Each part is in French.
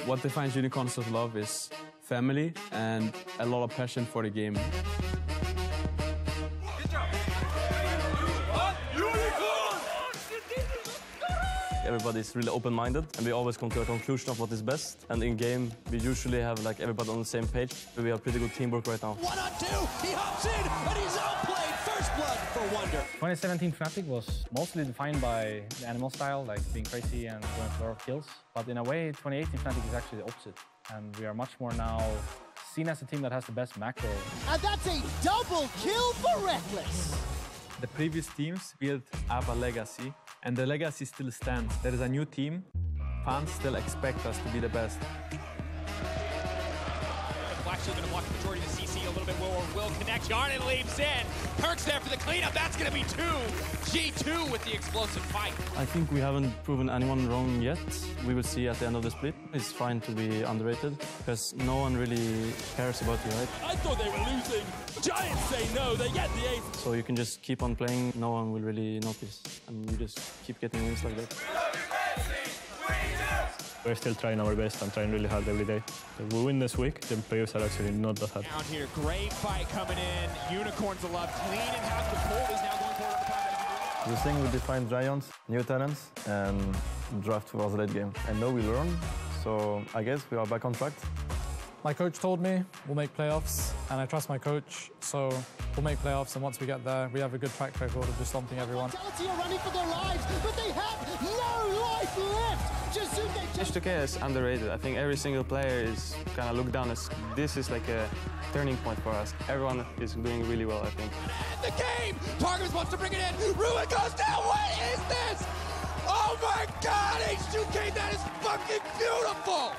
What defines Unicorns of Love is family and a lot of passion for the game. Everybody's really open-minded and we always come to a conclusion of what is best. And in game, we usually have like everybody on the same page. We have pretty good teamwork right now. 1-on-2, he hops in and he's outplayed. First blood for Wunder. 2017 Fnatic was mostly defined by the animal style, like being crazy and going for a lot of kills. But in a way, 2018 Fnatic is actually the opposite. And we are much more now seen as a team that has the best macro. And that's a double kill for Rekkles. The previous teams built up a legacy, and the legacy still stands. There is a new team. Fans still expect us to be the best. Actually going to block the majority of the CC a little bit more. Will connect. Garnet leaps in. Perkz there for the cleanup. That's going to be two. G2 with the explosive fight. I think we haven't proven anyone wrong yet. We will see at the end of the split. It's fine to be underrated because no one really cares about you, right? I thought they were losing. Giants say no, they get the ace. So you can just keep on playing, no one will really notice. And you just keep getting wins like that. We're still trying our best and trying really hard every day. If we win this week, the players are actually not that happy. Down here, great fight coming in. Unicorns alive, clean in house. The Cold is now going forward with the The thing we define Giants, new talents, and draft towards the late game. And now we learn, so I guess we are back on track. My coach told me we'll make playoffs, and I trust my coach, so we'll make playoffs, and once we get there, we have a good track record of just stomping everyone. Vitality are running for their lives, but they have no life left. H2K is underrated. I think every single player is kind of looked down as this is like a turning point for us. Everyone is doing really well, I think. the game. Targus wants to bring it in. Ruin goes down. What is this? Oh my God, H2K, that is fucking beautiful.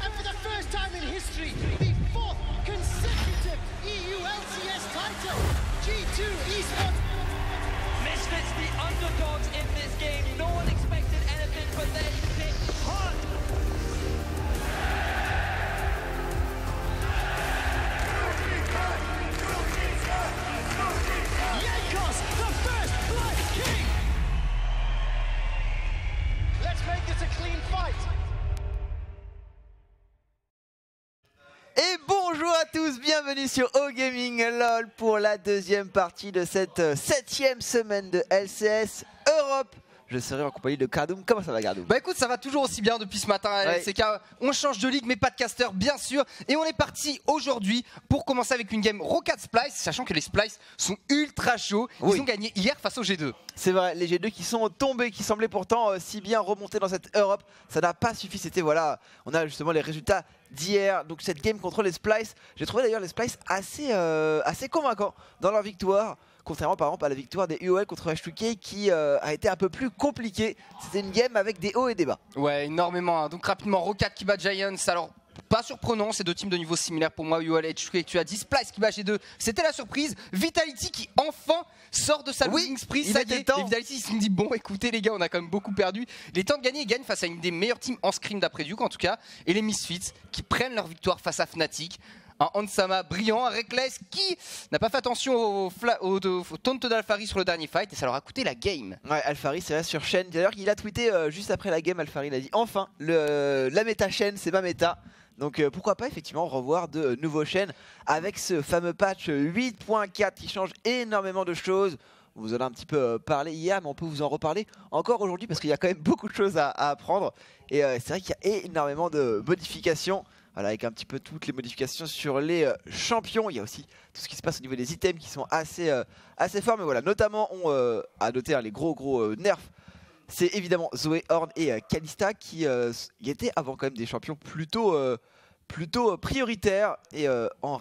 And for the first time in history, the fourth consecutive EU LCS title, G2 Esports. Misfits, the underdogs in this game. No one expected anything, but they picked hard. Jankos, the first Blood King. Let's make this a clean fight. Et bonjour à tous, bienvenue sur OGaming LOL pour la deuxième partie de cette 7e semaine de LCS Europe. Je serai en compagnie de Cardoum. Comment ça va, Cardoum? Bah écoute, ça va toujours aussi bien depuis ce matin à LCK. On change de ligue mais pas de caster bien sûr. Et on est parti aujourd'hui pour commencer avec une game Rocade Splice, sachant que les Splice sont ultra chauds. Ils ont gagné hier face au G2. C'est vrai, les G2 qui sont tombés, qui semblaient pourtant si bien remonter dans cette Europe. Ça n'a pas suffi, c'était voilà, on a justement les résultats d'hier. Donc cette game contre les Splice, j'ai trouvé d'ailleurs les Splice assez convaincants dans leur victoire. Contrairement par exemple à la victoire des UOL contre H2K qui a été un peu plus compliquée. C'était une game avec des hauts et des bas. Ouais, énormément. Donc rapidement, Rocade qui bat Giants. Alors, pas surprenant, c'est deux teams de niveau similaire pour moi. UOL et H2K, tu as dit Splice qui bat G2. C'était la surprise. Vitality qui enfin sort de sa losing spree. Ça y est, les Vitality ils se sont dit bon écoutez les gars, on a quand même beaucoup perdu. Les temps de gagner, ils gagnent face à une des meilleures teams en scrim d'après Duke en tout cas. Et les Misfits qui prennent leur victoire face à Fnatic. Un Hansama brillant, un Rekkles qui n'a pas fait attention au taunt d'Alphari sur le dernier fight et ça leur a coûté la game. Ouais, Alphari c'est vrai sur Shen. D'ailleurs il a tweeté juste après la game, Alphari il a dit enfin la méta Shen c'est pas méta. Donc pourquoi pas effectivement revoir de nouveaux Shen avec ce fameux patch 8.4 qui change énormément de choses. On vous en a un petit peu parlé hier, mais on peut vous en reparler encore aujourd'hui parce qu'il y a quand même beaucoup de choses à apprendre. Et c'est vrai qu'il y a énormément de modifications. Voilà, avec un petit peu toutes les modifications sur les champions. Il y a aussi tout ce qui se passe au niveau des items qui sont assez forts. Mais voilà, notamment on a noté les gros nerfs. C'est évidemment Zoé, Horn et Kalista qui étaient avant quand même des champions plutôt prioritaires et en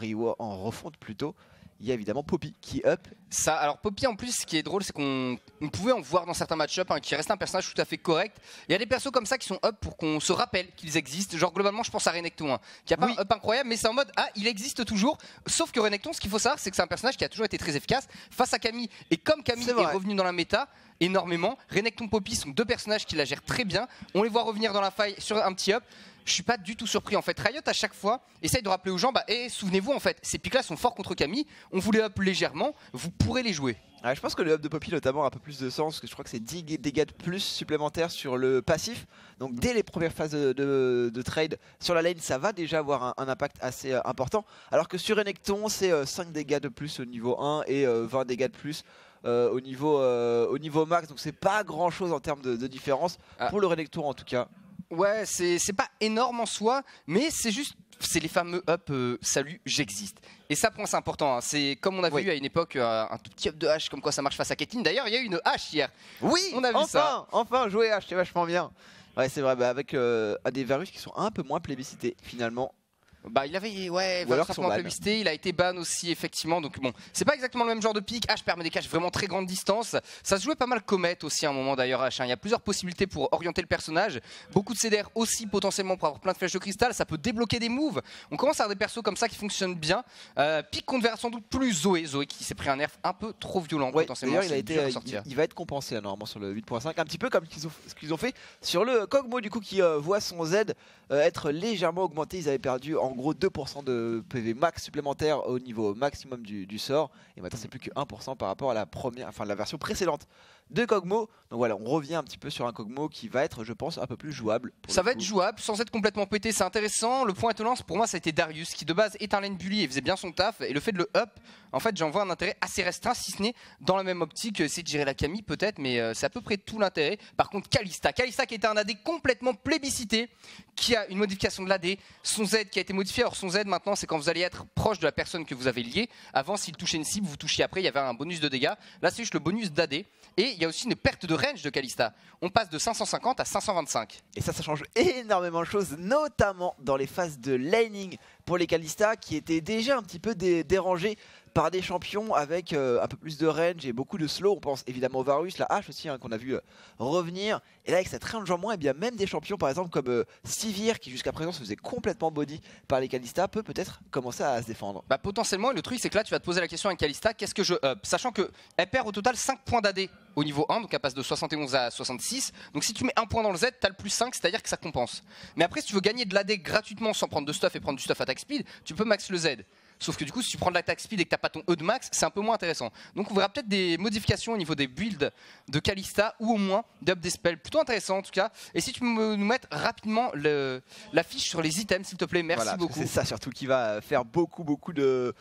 refonte plutôt. il y a évidemment Poppy qui up. Ça, alors Poppy en plus, ce qui est drôle, c'est qu'on pouvait en voir dans certains match-up qui reste un personnage tout à fait correct. Il y a des persos comme ça qui sont up pour qu'on se rappelle qu'ils existent. Genre globalement, je pense à Renekton, qui a pas un up incroyable, mais c'est en mode il existe toujours. Sauf que Renekton, ce qu'il faut savoir, c'est que c'est un personnage qui a toujours été très efficace face à Camille. Et comme Camille est revenu dans la méta énormément, Renekton Poppy sont deux personnages qui la gèrent très bien. On les voit revenir dans la faille sur un petit up. Je suis pas du tout surpris en fait. Riot à chaque fois essaye de rappeler aux gens souvenez-vous en fait, ces pics là sont forts contre Camille, on vous les up légèrement, vous pourrez les jouer. Ouais, je pense que le up de Poppy notamment a un peu plus de sens, parce que je crois que c'est 10 dégâts de plus supplémentaires sur le passif. Donc dès les premières phases de trade sur la lane, ça va déjà avoir un impact assez important. Alors que sur Renekton, c'est 5 dégâts de plus au niveau 1 et 20 dégâts de plus au niveau max. Donc c'est pas grand chose en termes de différence pour le Renekton en tout cas. Ouais, c'est pas énorme en soi, mais c'est juste, c'est les fameux up salut, j'existe. Et ça, point, c'est important. C'est comme on a vu à une époque un tout petit up de H, comme quoi ça marche face à Caitlyn. D'ailleurs, il y a eu une H hier. Oui, on a vu ça. Enfin, jouer H, c'est vachement bien. Ouais, c'est vrai, avec des Varus qui sont un peu moins plébiscités finalement. Bah il avait moins plébiscité, il a été ban aussi effectivement, donc bon c'est pas exactement le même genre de pick. H permet des caches vraiment très grande distance, ça se jouait pas mal Comet aussi à un moment d'ailleurs H, il y a plusieurs possibilités pour orienter le personnage, beaucoup de CDR aussi potentiellement pour avoir plein de flèches de cristal, ça peut débloquer des moves, on commence à avoir des persos comme ça qui fonctionnent bien. Pick qu'on verra sans doute plus Zoé qui s'est pris un nerf un peu trop violent potentiellement. Il va être compensé là, normalement sur le 8.5, un petit peu comme ce qu'ils ont fait sur le Kog'Maw du coup qui voit son Z être légèrement augmenté, ils avaient perdu en gros 2% de PV max supplémentaire au niveau maximum du sort, et maintenant c'est plus que 1% par rapport à la version précédente de Kog'Maw. Donc voilà, on revient un petit peu sur un Kog'Maw qui va être, je pense, un peu plus jouable. Ça va être jouable sans être complètement pété, c'est intéressant. Le point étonnant pour moi ça a été Darius qui de base est un lane bully et faisait bien son taf, et le fait de le up, en fait j'en vois un intérêt assez restreint, si ce n'est dans la même optique, essayer de gérer la Camille peut-être, mais c'est à peu près tout l'intérêt. Par contre Kalista qui était un AD complètement plébiscité, qui a une modification de l'AD, son Z qui a été modifié. Alors son Z maintenant c'est quand vous allez être proche de la personne que vous avez liée. Avant s'il touchait une cible, vous touchiez après, il y avait un bonus de dégâts. Là c'est juste le bonus d'AD. Et il y a aussi une perte de range de Kalista. On passe de 550 à 525. Et ça change énormément de choses, notamment dans les phases de laning pour les Kalista qui étaient déjà un petit peu dérangés par des champions avec un peu plus de range et beaucoup de slow. On pense évidemment au Varus, la hache aussi qu'on a vu revenir. Et là avec cette range en moins, et bien même des champions par exemple comme Sivir qui jusqu'à présent se faisait complètement body par les Kalista peut-être commencer à se défendre. Bah potentiellement, le truc c'est que là tu vas te poser la question avec Kalista, qu'est-ce que je up, sachant qu'elle perd au total 5 points d'AD au niveau 1, donc elle passe de 71 à 66. Donc si tu mets un point dans le Z, t'as le plus 5, c'est-à-dire que ça compense. Mais après si tu veux gagner de l'AD gratuitement sans prendre de stuff et prendre du stuff attack speed, tu peux max le Z. Sauf que du coup si tu prends de l'attack speed et que t'as pas ton E de max, c'est un peu moins intéressant. Donc on verra peut-être des modifications au niveau des builds de Kalista, ou au moins d'up des spells, plutôt intéressant en tout cas. Et si tu peux nous mettre rapidement la fiche sur les items s'il te plaît, merci beaucoup. C'est ça surtout qui va faire beaucoup de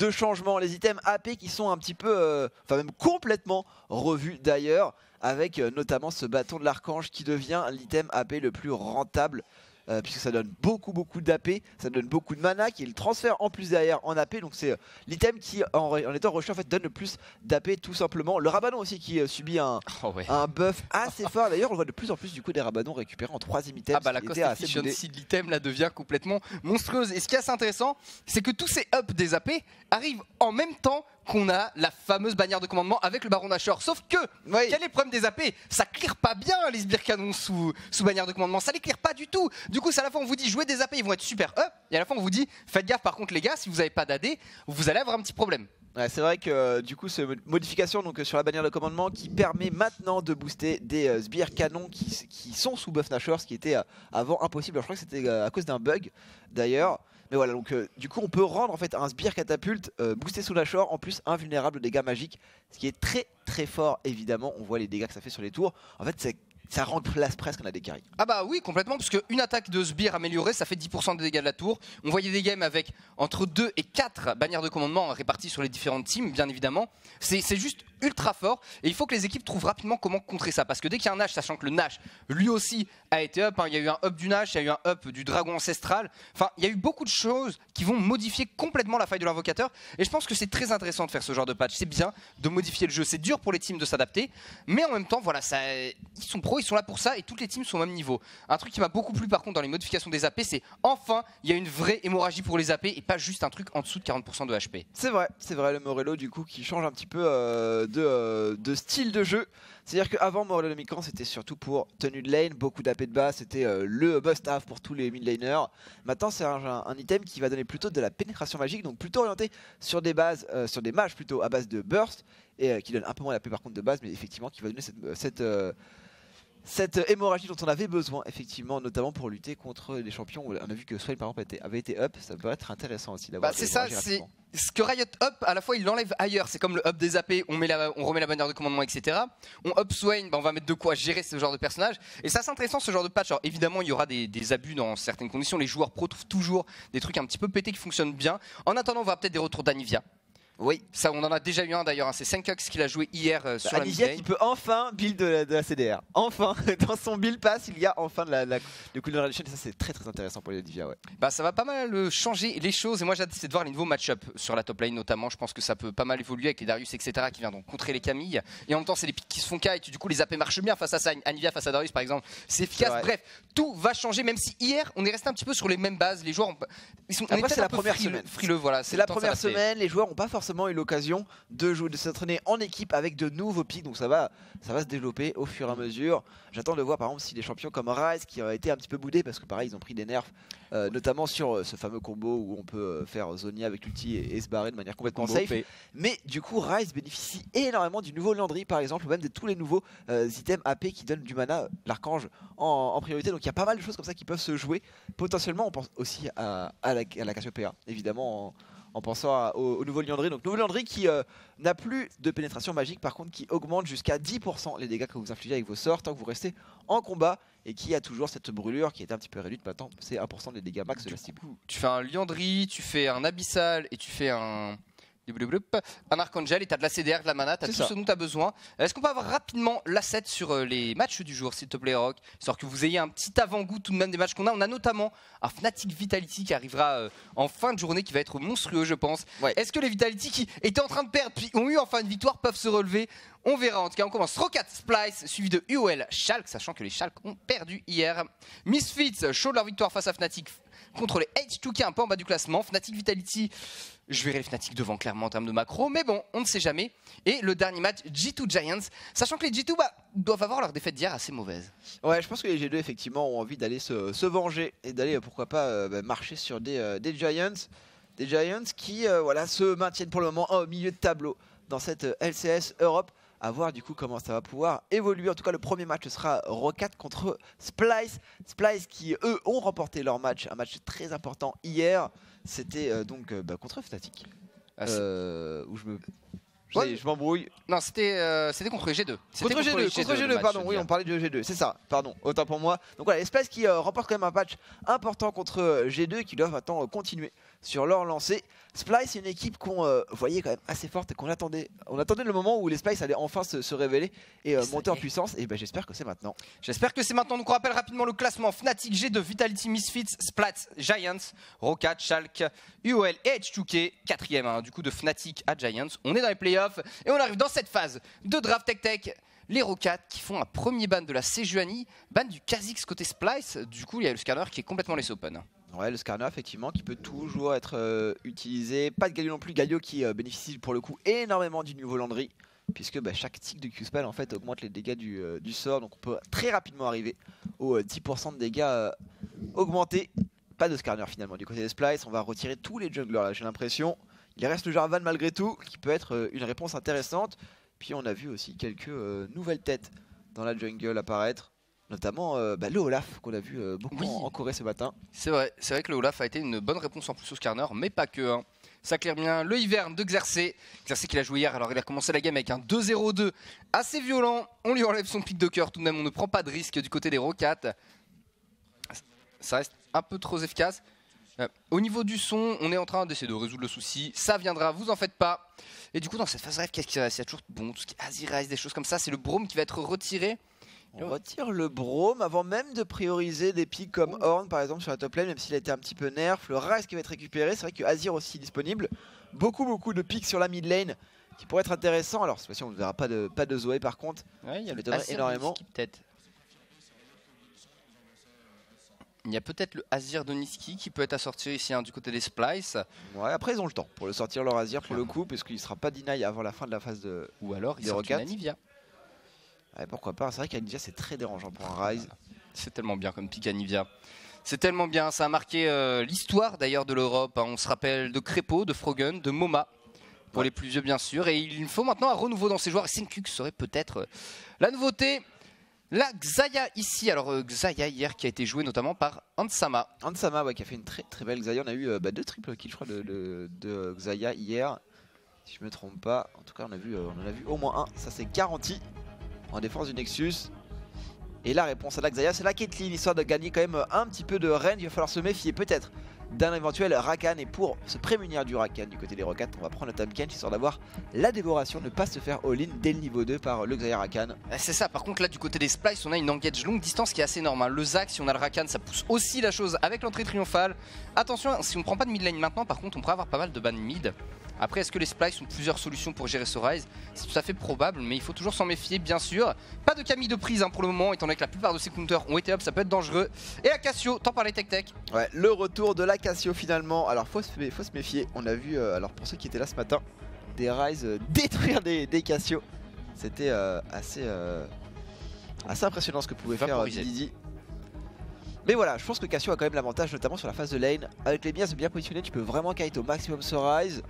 changements. Les items AP qui sont un petit peu, enfin même complètement revus d'ailleurs, avec notamment ce bâton de l'archange qui devient l'item AP le plus rentable. Puisque ça donne beaucoup d'AP, ça donne beaucoup de mana, qui est le transfert en plus derrière en AP, donc c'est l'item qui en étant rushé en fait donne le plus d'AP tout simplement. Le Rabadon aussi qui subit un buff assez fort, d'ailleurs on voit de plus en plus du coup des Rabadons récupérés en 3ème item. Ah bah la cost efficiency de l'item là devient complètement monstrueuse, et ce qui est assez intéressant c'est que tous ces ups des AP arrivent en même temps qu'on a la fameuse bannière de commandement avec le Baron Nashor. Sauf que, quel est le problème des AP? Ça clear pas bien les sbires canons sous bannière de commandement, ça les clear pas du tout. Du coup, à la fois on vous dit jouez des AP, ils vont être super up, et à la fois on vous dit faites gaffe par contre les gars, si vous avez pas d'AD, vous allez avoir un petit problème. Ouais, c'est vrai que du coup cette modification donc, sur la bannière de commandement qui permet maintenant de booster des sbires canons qui sont sous buff Nashor, ce qui était avant impossible. Alors, je crois que c'était à cause d'un bug d'ailleurs. Mais voilà, donc du coup on peut rendre en fait un sbire catapulte boosté sous Nashor en plus invulnérable aux dégâts magiques, ce qui est très fort évidemment. On voit les dégâts que ça fait sur les tours. En fait ça remplace presque un AD carry. Ah bah oui complètement, parce qu'une attaque de sbire améliorée ça fait 10% des dégâts de la tour. On voyait des games avec entre 2 et 4 bannières de commandement réparties sur les différentes teams bien évidemment. C'est juste ultra fort et il faut que les équipes trouvent rapidement comment contrer ça. Parce que dès qu'il y a un Nash, sachant que le Nash, lui aussi, a été up, hein, il y a eu un up du Nash, il y a eu un up du Dragon Ancestral. Enfin, il y a eu beaucoup de choses qui vont modifier complètement la faille de l'invocateur. Et je pense que c'est très intéressant de faire ce genre de patch. C'est bien de modifier le jeu. C'est dur pour les teams de s'adapter. Mais en même temps, voilà, ils sont pros, ils sont là pour ça et toutes les teams sont au même niveau. Un truc qui m'a beaucoup plu par contre dans les modifications des AP, c'est enfin, il y a une vraie hémorragie pour les AP et pas juste un truc en dessous de 40% de HP. C'est vrai, le Morello du coup qui change un petit peu de style de jeu. C'est-à-dire qu'avant Morello le Mikan c'était surtout pour tenue de lane, beaucoup d'AP de base, c'était le must-have pour tous les mid-laners. Maintenant c'est un item qui va donner plutôt de la pénétration magique, donc plutôt orienté sur des bases, sur des mages plutôt à base de burst, et qui donne un peu moins d'AP par contre de base, mais effectivement qui va donner cette hémorragie dont on avait besoin, effectivement, notamment pour lutter contre les champions. On a vu que Swain par exemple avait été up, ça peut être intéressant aussi d'avoir. C'est ça, c'est ce que Riot up, à la fois il l'enlève ailleurs, c'est comme le up des AP, on remet la bannière de commandement, etc. On up Swain, on va mettre de quoi gérer ce genre de personnage. Et ça c'est intéressant ce genre de patch. Alors évidemment il y aura des abus dans certaines conditions, les joueurs pro trouvent toujours des trucs un petit peu pétés qui fonctionnent bien. En attendant on va peut-être des retours d'Anivia. Oui, ça on en a déjà eu un d'ailleurs, hein. C'est Senkux qui l'a joué hier sur la Anivia qui peut enfin build de la CDR. Enfin, dans son build pass, il y a enfin le cooldown reduction et ça c'est très très intéressant pour les Anivia. Ouais. Bah ça va pas mal changer les choses et moi j'ai hâte de voir les nouveaux match-up sur la top lane notamment. Je pense que ça peut pas mal évoluer avec les Darius etc qui viendront contrer les Camille et en même temps c'est les pics qui se font kite, du coup les AP marchent bien face à ça. Anivia face à Darius par exemple, c'est efficace. Bref, tout va changer même si hier on est resté un petit peu sur les mêmes bases. Les joueurs Après c'est la première semaine. Frileux, voilà, c'est la première semaine, les joueurs n'ont pas forcément eu l'occasion de s'entraîner en équipe avec de nouveaux pics, donc ça va se développer au fur et à mesure. J'attends de voir par exemple si les champions comme Ryze qui a été un petit peu boudés parce que pareil ils ont pris des nerfs notamment sur ce fameux combo où on peut faire Zonia avec l'ulti et se barrer de manière complètement safe. Mais du coup Ryze bénéficie énormément du nouveau Landry par exemple, ou même de tous les nouveaux items AP qui donnent du mana, l'archange en priorité. Donc il y a pas mal de choses comme ça qui peuvent se jouer. Potentiellement on pense aussi à la Cassiopeia évidemment en pensant au nouveau Liandry. Donc nouveau Liandry qui n'a plus de pénétration magique, par contre qui augmente jusqu'à 10% les dégâts que vous infligez avec vos sorts tant que vous restez en combat, et qui a toujours cette brûlure qui est un petit peu réduite maintenant, c'est 1% des dégâts max de la cible. Tu fais un Liandry, tu fais un Abyssal et tu fais un Archangel et t'as de la CDR, de la mana, t'as tout ce dont t'as besoin. Est-ce qu'on peut avoir rapidement l'asset sur les matchs du jour, s'il te plaît, Rock, histoire que vous ayez un petit avant-goût tout de même des matchs qu'on a. On a notamment un Fnatic Vitality qui arrivera en fin de journée, qui va être monstrueux, je pense. Est-ce que les Vitality qui étaient en train de perdre puis ont eu enfin une victoire peuvent se relever? On verra. En tout cas, on commence Rocket Splice suivi de UOL Schalke, sachant que les Schalke ont perdu hier. Misfits show de leur victoire face à Fnatic contre les H2K un peu en bas du classement. Fnatic Vitality, je verrai les Fnatic devant clairement en termes de macro, mais bon, on ne sait jamais. Et le dernier match, G2 Giants, sachant que les G2 doivent avoir leur défaite d'hier assez mauvaise. Ouais, je pense que les G2 effectivement ont envie d'aller se venger et d'aller pourquoi pas marcher sur des Giants. Des Giants qui voilà, se maintiennent pour le moment au milieu de tableau dans cette LCS Europe. À voir du coup comment ça va pouvoir évoluer. En tout cas le premier match sera Rocket contre Splice. Splice qui eux ont remporté leur match, un match très important hier. C'était donc contre Fnatic. Où je m'embrouille. Non, c'était contre G2. Contre G2, pardon, oui, on parlait de G2, c'est ça, pardon, autant pour moi. Donc voilà, les Splice qui remportent quand même un match important contre G2 et qui doivent maintenant continuer sur leur lancée. Splice, c'est une équipe qu'on voyait quand même assez forte et qu'on attendait. On attendait le moment où les Splice allaient enfin se révéler et monter en puissance. Et ben j'espère que c'est maintenant. J'espère que c'est maintenant. Donc on rappelle rapidement le classement: Fnatic, G2, Vitality, Misfits, Splats, Giants, Rocket, Schalke, UOL et H2K. 4ème du coup de Fnatic à Giants. On est dans les playoffs et on arrive dans cette phase de draft tech. Les Rockets qui font un premier ban de la Sejuani, ban du Kha'Zix côté Splice. Du coup il y a le scanner qui est complètement laissé open. Ouais, le Skarner effectivement qui peut toujours être utilisé. Pas de Galio non plus, Galio qui bénéficie pour le coup énormément du nouveau Landry, puisque chaque tic de Q-Spell en fait augmente les dégâts du sort, donc on peut très rapidement arriver aux 10% de dégâts augmentés. Pas de Skarner finalement du côté des Splice, on va retirer tous les junglers là, j'ai l'impression. Il reste le Jarvan malgré tout, qui peut être une réponse intéressante. Puis on a vu aussi quelques nouvelles têtes dans la jungle apparaître. Notamment le Olaf qu'on a vu beaucoup en Corée ce matin. C'est vrai que le Olaf a été une bonne réponse en plus au Skarner, mais pas que. Hein. Ça claire bien. Le Hiverne de Xerxes. Xerxes qu'il a joué hier, alors il a commencé la game avec un 2-0-2 assez violent. On lui enlève son pic de cœur tout de même, on ne prend pas de risque du côté des Rockets. Ça reste un peu trop efficace. Au niveau du son, on est en train d'essayer de résoudre le souci. Ça viendra, vous en faites pas. Et du coup, dans cette phase rêve, qu'est-ce qu'il reste? Il y a toujours tout ce qui est Azir Rise, des choses comme ça. C'est le Brome qui va être retiré. On retire le Brome avant même de prioriser des picks comme Horn par exemple sur la top lane, même s'il a été un petit peu nerf. Le Rise qui va être récupéré, c'est vrai que Azir aussi est disponible. Beaucoup de picks sur la mid lane qui pourraient être intéressants. Alors cette fois-ci on ne verra pas de Zoé par contre. Ouais, il y a m'étonnerait énormément. Peut-être. Il y a peut-être le Azir de Niski qui peut être à sortir ici du côté des Splice. Ouais, après ils ont le temps pour le sortir leur Azir pour le coup, parce qu'il ne sera pas deny avant la fin de la phase de. Ou alors il sort une Anivia. Ouais, pourquoi pas, c'est vrai qu'Anivia c'est très dérangeant pour un Rise. C'est tellement bien comme pick Anivia. C'est tellement bien, ça a marqué l'histoire d'ailleurs de l'Europe. On se rappelle de Crépo, de Froggen, de Moma, pour les plus vieux bien sûr. Et il faut maintenant un renouveau dans ces joueurs. Et Senkuk serait peut-être la nouveauté. La Xayah ici, alors Xayah hier qui a été joué notamment par Hansama. Hansama ouais, qui a fait une très belle Xayah. On a eu 2 triple kills je crois de Xayah hier. Si je me trompe pas, en tout cas on en a vu au moins un, ça c'est garanti. En défense du Nexus. Et la réponse à la Xayah, c'est la Caitlyn, histoire de gagner quand même un petit peu de range. Il va falloir se méfier peut-être d'un éventuel Rakan. Et pour se prémunir du Rakan du côté des Rockets, on va prendre le Tahm histoire d'avoir la dévoration, ne pas se faire all-in dès le niveau 2 par le Xayah Rakan. C'est ça, par contre là du côté des Splice, on a une engage longue distance qui est assez normal. Le Zac, si on a le Rakan, ça pousse aussi la chose avec l'entrée triomphale. Attention, si on prend pas de mid lane maintenant, par contre on pourrait avoir pas mal de ban mid. Après, est-ce que les Splice ont plusieurs solutions pour gérer ce Rise? C'est tout à fait probable, mais il faut toujours s'en méfier, bien sûr. Pas de Camille de prise pour le moment, étant donné que la plupart de ses counters ont été up, ça peut être dangereux. Et la Cassio, t'en parlais Tech. Ouais, le retour de la Cassio finalement. Alors, faut se méfier. On a vu, alors pour ceux qui étaient là ce matin, des Rise détruire des Cassio. C'était assez impressionnant ce que pouvait faire Didi. Mais voilà, je pense que Cassio a quand même l'avantage, notamment sur la phase de lane. Avec les biens bien positionnés, tu peux vraiment kite au maximum ce Rise.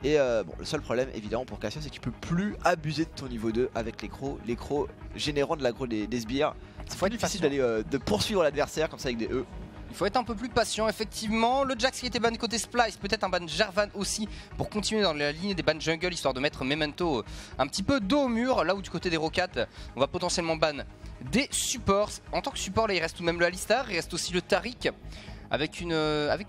Et bon, le seul problème évidemment pour Cassio, c'est que tu peux plus abuser de ton niveau 2 avec les crocs générant de l'aggro des sbires. C'est pas difficile d'aller de poursuivre l'adversaire comme ça avec des E. Il faut être un peu plus patient, effectivement. Le Jax qui était ban côté Splice, peut-être un ban Jarvan aussi pour continuer dans la ligne des bans jungle, histoire de mettre Memento un petit peu dos au mur. Là où du côté des Rockets, on va potentiellement ban des supports. En tant que support, là il reste tout de même le Alistar, il reste aussi le Taric. Avec une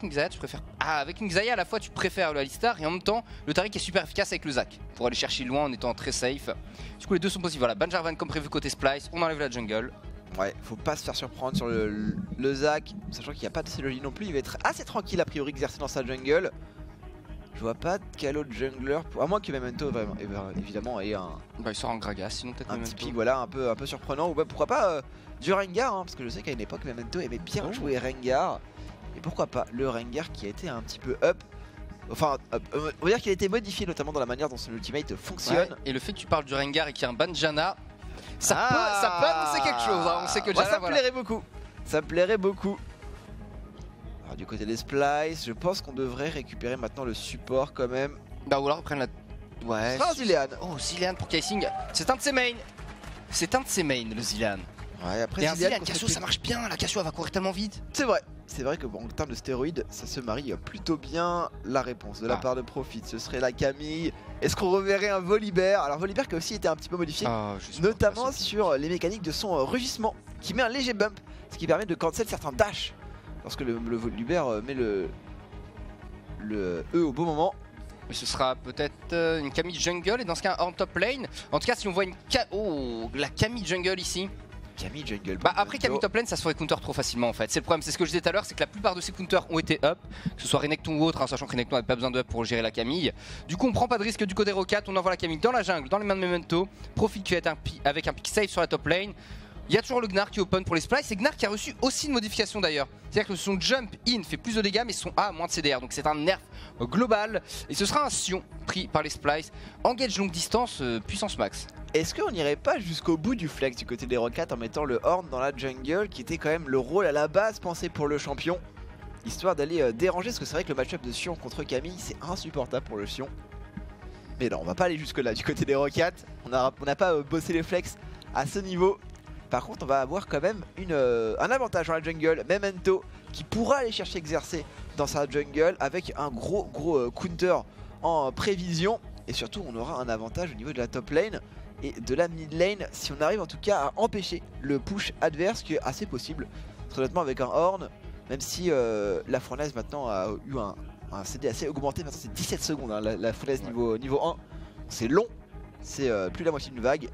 Xayah, tu préfères. Ah, avec une Xayah à la fois tu préfères le Alistar et en même temps le Taric est super efficace avec le Zac pour aller chercher loin en étant très safe. Du coup les deux sont possibles. Voilà, ban Jarvan comme prévu côté Splice, on enlève la jungle. Ouais, faut pas se faire surprendre sur le Zac, sachant qu'il n'y a pas de Célogie non plus, il va être assez tranquille a priori exercé dans sa jungle. Je vois pas quel autre jungler, à moins que Memento vraiment, évidemment ait un... Bah il sort en Gragas, sinon peut-être un petit pic voilà, un peu surprenant, ou bah, pourquoi pas du Rengar, hein, parce que je sais qu'à une époque Memento aimait bien jouer Rengar. Et pourquoi pas le Rengar qui a été un petit peu up. Enfin, on va dire qu'il a été modifié notamment dans la manière dont son ultimate fonctionne. Ouais, et le fait que tu parles du Rengar et qu'il y a un ban Janna, ça peut annoncer quelque chose. Hein. On sait que Janna, ça me plairait beaucoup. Ça me plairait beaucoup. Alors du côté des Splice, je pense qu'on devrait récupérer maintenant le support quand même. Bah ou alors reprendre la... Ouais. Oh Zilean. Oh Zilean pour Kaising. C'est un de ses mains. C'est un de ses mains le Zilean. Ouais, après et Zilean, Cassio ça marche bien. La Cassio elle va courir tellement vite. C'est vrai. C'est vrai que bon, en termes de stéroïdes, ça se marie plutôt bien. La réponse de la part de Profit, ce serait la Camille. Est-ce qu'on reverrait un Volibear? Alors Volibear qui a aussi été un petit peu modifié, notamment sur les mécaniques de son rugissement, qui met un léger bump, ce qui permet de cancel certains dash lorsque le Volibear met le E au bon moment. Mais ce sera peut-être une Camille jungle et dans ce cas en top lane. En tout cas si on voit la Camille jungle ici. Camille jungle. Bah après Camille top lane ça se ferait counter trop facilement en fait. C'est le problème, c'est ce que je disais tout à l'heure, c'est que la plupart de ces counters ont été up, que ce soit Renekton ou autre, hein, sachant que Renekton n'avait pas besoin de up pour gérer la Camille. Du coup on prend pas de risque du côté Rocket, on envoie la Camille dans la jungle, dans les mains de Memento. Profite qui va être avec un pick safe sur la top lane. Il y a toujours le Gnar qui est open pour les Splice, et Gnar qui a reçu aussi une modification d'ailleurs. C'est-à-dire que son jump in fait plus de dégâts mais son A a moins de CDR, donc c'est un nerf global. Et ce sera un Sion pris par les Splice. Engage longue distance, puissance max. Est-ce qu'on n'irait pas jusqu'au bout du flex du côté des Rockets en mettant le Horn dans la jungle, qui était quand même le rôle à la base pensé pour le champion, histoire d'aller déranger, parce que c'est vrai que le match-up de Sion contre Camille c'est insupportable pour le Sion. Mais non, on va pas aller jusque là du côté des Rockets, on n'a pas bossé les flex à ce niveau. Par contre on va avoir quand même un avantage dans la jungle, Memento qui pourra aller chercher exercer dans sa jungle avec un gros counter en prévision. Et surtout on aura un avantage au niveau de la top lane et de la mid lane si on arrive en tout cas à empêcher le push adverse, qui est assez possible. Très honnêtement avec un Horn, Même si la fournaise maintenant a eu un CD assez augmenté, maintenant c'est 17 secondes hein, la fournaise niveau 1. C'est long, c'est plus de la moitié d'une vague.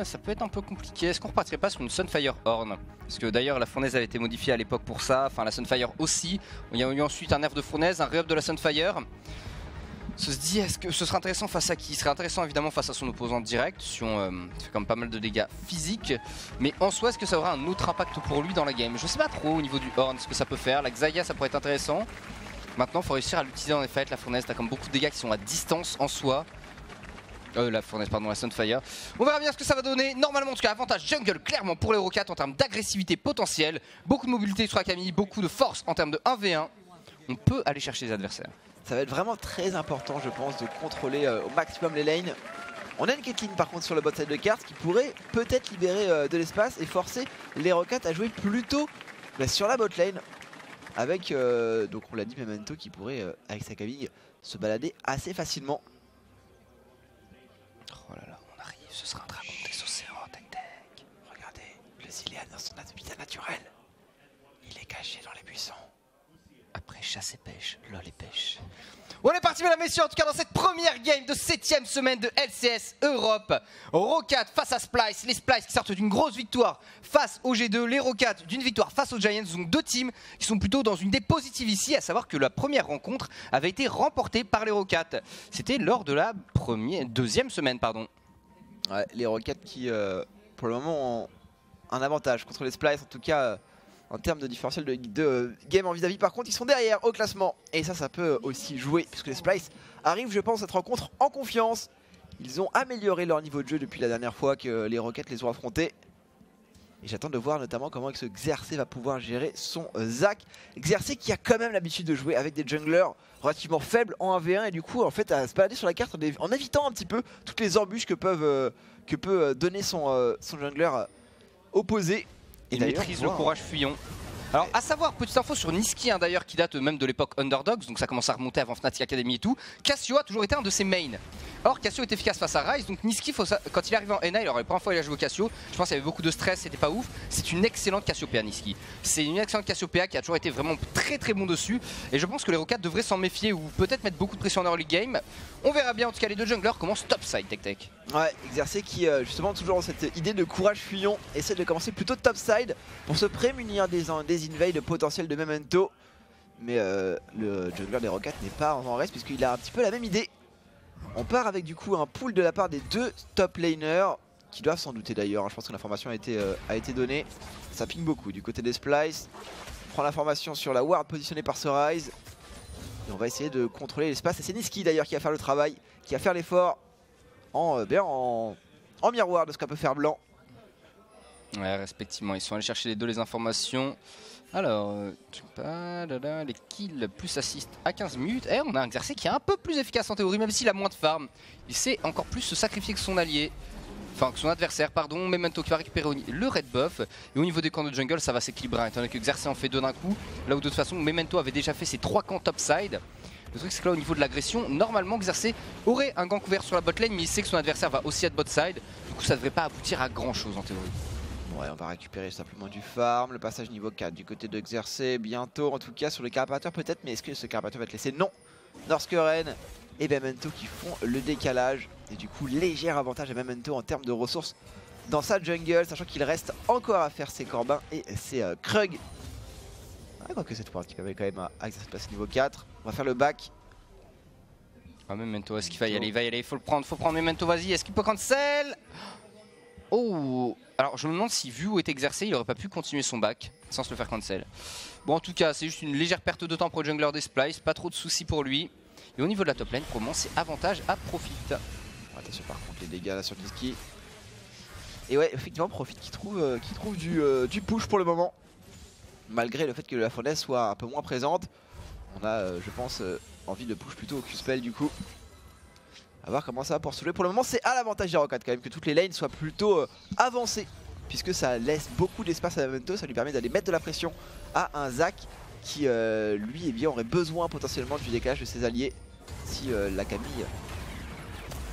Ça peut être un peu compliqué. Est-ce qu'on repartirait pas sur une Sunfire Horn? Parce que d'ailleurs la fournaise avait été modifiée à l'époque pour ça, enfin la Sunfire aussi. Il y a eu ensuite un nerf de fournaise, un re-up de la Sunfire. Se dit, est-ce que ce serait intéressant face à qui? Ce serait intéressant évidemment face à son opposant direct, si on fait quand même pas mal de dégâts physiques. Mais en soi, est-ce que ça aura un autre impact pour lui dans la game? Je sais pas trop au niveau du Horn, ce que ça peut faire. La Xayah, ça pourrait être intéressant. Maintenant, il faut réussir à l'utiliser en effet. La fournaise, t'as comme beaucoup de dégâts qui sont à distance en soi. La fournaise, pardon, la Sunfire. On verra bien ce que ça va donner. Normalement, en tout cas, avantage jungle clairement pour les Rockats en termes d'agressivité potentielle. Beaucoup de mobilité sur Akami, beaucoup de force en termes de 1v1. On peut aller chercher les adversaires. Ça va être vraiment très important, je pense, de contrôler au maximum les lanes. On a une Caitlyn par contre sur le bot side de carte qui pourrait peut-être libérer de l'espace et forcer les Rockats à jouer plutôt sur la bot lane. Avec, donc on l'a dit, Memento qui pourrait, avec sa Camille, se balader assez facilement. Oh là là, on arrive, ce sera un dragon des océans, tac. Regardez, le Zilean dans son habitat naturel. Il est caché dans les buissons. Après chasse et pêche, lol et pêche. On est parti mesdames et messieurs, en tout cas dans cette première game de 7ème semaine de LCS Europe. Rockats face à Splyce, les Splyce qui sortent d'une grosse victoire face au G2, les Rockats d'une victoire face aux Giants. Donc deux teams qui sont plutôt dans une idée positive ici, à savoir que la première rencontre avait été remportée par les Rockats. C'était lors de la deuxième semaine, pardon. Ouais, les Rockats qui pour le moment ont un avantage contre les Splyce, en tout cas en termes de différentiel de game en vis-à-vis. Par contre ils sont derrière au classement et ça peut aussi jouer puisque les Splyce arrivent, je pense, cette rencontre en confiance. Ils ont amélioré leur niveau de jeu depuis la dernière fois que les Rockats les ont affrontés. Et j'attends de voir notamment comment ce Xerxes va pouvoir gérer son Zac. Xerxes qui a quand même l'habitude de jouer avec des junglers relativement faibles en 1v1 et du coup en fait à se balader sur la carte en évitant un petit peu toutes les embûches que peut donner son jungler opposé. Il maîtrise le courage fuyant. Alors à savoir, petite info sur Nisqy d'ailleurs qui date même de l'époque Underdogs, donc ça commence à remonter avant Fnatic Academy et tout. Cassio a toujours été un de ses mains. Or Cassio est efficace face à Ryze, donc Nisqy quand il arrive en NA, alors la première fois il a joué Cassio, je pense qu'il y avait beaucoup de stress, c'était pas ouf. C'est une excellente Cassiopeia Nisqy. C'est une excellente Cassiopeia qui a toujours été vraiment très très bon dessus. Et je pense que les Rockats devraient s'en méfier ou peut-être mettre beaucoup de pression en early game. On verra bien, en tout cas les deux junglers commencent topside Tech. Ouais, Xerxes qui justement toujours dans cette idée de courage fuyant essaie de commencer plutôt topside pour se prémunir des invades potentiels de Memento. Mais le jungler des Rockats n'est pas en reste puisqu'il a un petit peu la même idée. On part avec du coup un pull de la part des deux top laners qui doivent s'en douter d'ailleurs, je pense que l'information a été donnée. Ça ping beaucoup du côté des Splyce. On prend l'information sur la ward positionnée par ce Ryze. Et on va essayer de contrôler l'espace. Et c'est Nisqy d'ailleurs qui va faire le travail, qui va faire l'effort en miroir de ce qu'a peut faire Blanc. Ouais, respectivement, ils sont allés chercher les deux les informations. Alors, les kills plus assist à 15 minutes. Et on a un Xerxes qui est un peu plus efficace en théorie, même s'il a moins de farm. Il sait encore plus se sacrifier que son allié. Enfin, que son adversaire, pardon. Memento qui va récupérer le red buff. Et au niveau des camps de jungle, ça va s'équilibrer. Étant donné que Xerxes en fait deux d'un coup. Là où de toute façon, Memento avait déjà fait ses 3 camps topside. Le truc, c'est que là, au niveau de l'agression, normalement, Xerxes aurait un gant couvert sur la bot lane, mais il sait que son adversaire va aussi être bot side. Du coup, ça devrait pas aboutir à grand chose en théorie. Ouais, on va récupérer simplement du farm, le passage niveau 4 du côté de Xerxes bientôt, en tout cas sur le carapateur peut-être, mais est-ce que ce carapateur va être laissé? Non. Norsqueren et Memento qui font le décalage et du coup léger avantage à Memento en termes de ressources dans sa jungle, sachant qu'il reste encore à faire ses Corbins et ses Krug. Ah, quoique cette fois qui permet quand même à Xerxes passer niveau 4. On va faire le back. Ah, Memento, est-ce qu'il va y aller? Il va y aller, il faut le prendre, Memento, vas-y, est-ce qu'il peut cancel? Oh, alors je me demande si vu où était Xerxes, il aurait pas pu continuer son back sans se le faire cancel. Bon, en tout cas, c'est juste une légère perte de temps pour le jungler des Splyce, pas trop de soucis pour lui. Et au niveau de la top lane, pour le moment, c'est avantage à Profit. Attention par contre les dégâts là sur Nisqy. Et ouais, effectivement, Profit qui trouve du push pour le moment. Malgré le fait que la fournaise soit un peu moins présente. On a, je pense, envie de push plutôt au Q-Spell du coup. A voir comment ça va pour se jouer. Pour le moment, c'est à l'avantage des Rockats quand même que toutes les lanes soient plutôt avancées. Puisque ça laisse beaucoup d'espace à Memento, ça lui permet d'aller mettre de la pression à un Zac qui, lui, eh bien, aurait besoin potentiellement du décalage de ses alliés. Si la Camille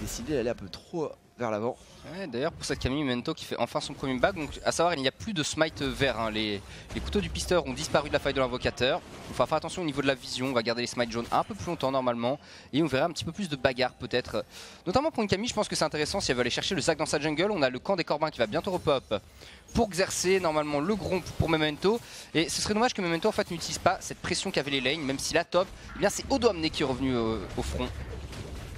décidait d'aller un peu trop vers l'avant. Ouais, d'ailleurs pour cette Camille, Memento qui fait enfin son premier back, donc à savoir il n'y a plus de smite vert, hein. Les couteaux du pisteur ont disparu de la faille de l'invocateur. Il faut faire attention au niveau de la vision, on va garder les smites jaunes un peu plus longtemps normalement et on verra un petit peu plus de bagarre peut-être. Notamment pour une Camille, je pense que c'est intéressant si elle veut aller chercher le Zac dans sa jungle. On a le camp des Corbins qui va bientôt repop pour Xerxes, normalement le Gromp pour Memento, et ce serait dommage que Memento en fait n'utilise pas cette pression qu'avaient les lanes, même si la top, eh bien c'est Odoamne qui est revenu au front.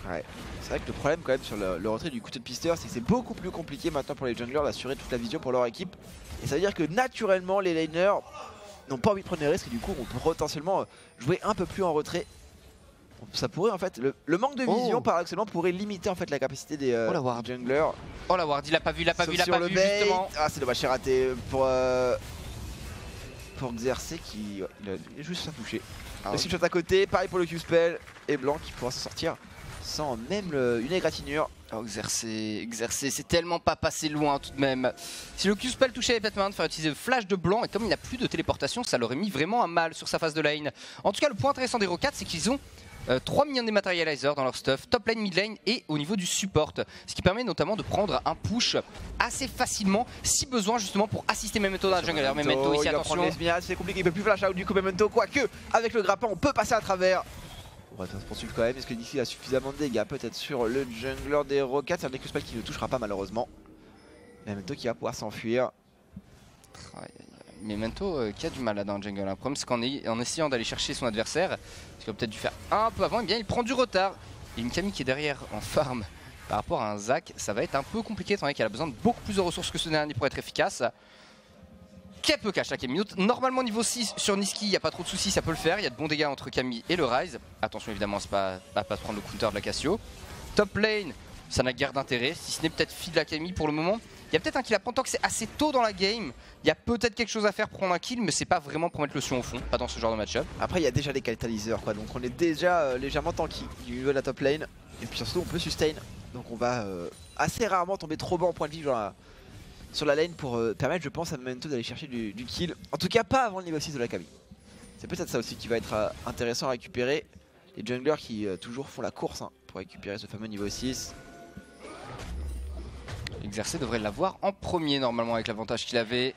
Ouais. C'est vrai que le problème quand même sur le retrait du couteau de pisteur, c'est que c'est beaucoup plus compliqué maintenant pour les junglers d'assurer toute la vision pour leur équipe. Et ça veut dire que naturellement les laners n'ont pas envie de prendre les risques et du coup on peut potentiellement jouer un peu plus en retrait. Ça pourrait en fait, le manque de vision paradoxalement pourrait limiter en fait la capacité des junglers. Oh la ward, il a pas vu, justement. Ah c'est dommage, c'est raté pour Xerxes qui il a juste à toucher. Le shot à côté, pareil pour le Q-spell et Blanc qui pourra s'en sortir sans même une égratignure. Oh Xerxes, c'est tellement pas passé loin tout de même. Si le Q-spell touchait, il y avait peut-être moyen de faire utiliser le flash de Blanc, et comme il n'a plus de téléportation, ça l'aurait mis vraiment à mal sur sa phase de lane. En tout cas, le point intéressant des Rocats, c'est qu'ils ont 3 minions dématérialisers dans leur stuff, top lane, mid lane et au niveau du support. Ce qui permet notamment de prendre un push assez facilement si besoin justement pour assister Memento dans la jungle. Alors Memento ici, attention. C'est compliqué, il peut plus flash out du coup Memento, quoique avec le grappin on peut passer à travers. On va se poursuivre quand même, est-ce que d'ici a suffisamment de dégâts peut-être sur le jungler des Rocats, c'est un Q-spell qui ne touchera pas malheureusement. Memento qui va pouvoir s'enfuir. Memento qui a du mal là dans le jungle. Le problème c'est qu'en essayant d'aller chercher son adversaire, ce qu'il a peut-être dû faire un peu avant, eh bien il prend du retard. Et une Camille qui est derrière en farm par rapport à un Zac, ça va être un peu compliqué étant donné qu'elle a besoin de beaucoup plus de ressources que ce dernier pour être efficace. Qu'elle peut cacher la Camille. Normalement niveau 6 sur Niski, il n'y a pas trop de soucis, ça peut le faire. Il y a de bons dégâts entre Camille et le Ryze. Attention évidemment c'est pas à pas prendre le counter de la Cassio. Top lane, ça n'a guère d'intérêt, si ce n'est peut-être feed la Camille pour le moment. Il y a peut-être un kill à prendre tant que c'est assez tôt dans la game. Il y a peut-être quelque chose à faire pour prendre un kill, mais c'est pas vraiment pour mettre le sion au fond, pas dans ce genre de match-up. Après il y a déjà les catalyseurs quoi, donc on est déjà légèrement tanky du niveau de la top lane. Et puis surtout on peut sustain, donc on va assez rarement tomber trop bas en point de vie sur la lane pour permettre je pense à Memento d'aller chercher du kill. En tout cas pas avant le niveau 6 de la Camille. C'est peut-être ça aussi qui va être intéressant à récupérer. Les junglers qui toujours font la course pour récupérer ce fameux niveau 6. Xerxes devrait l'avoir en premier normalement avec l'avantage qu'il avait.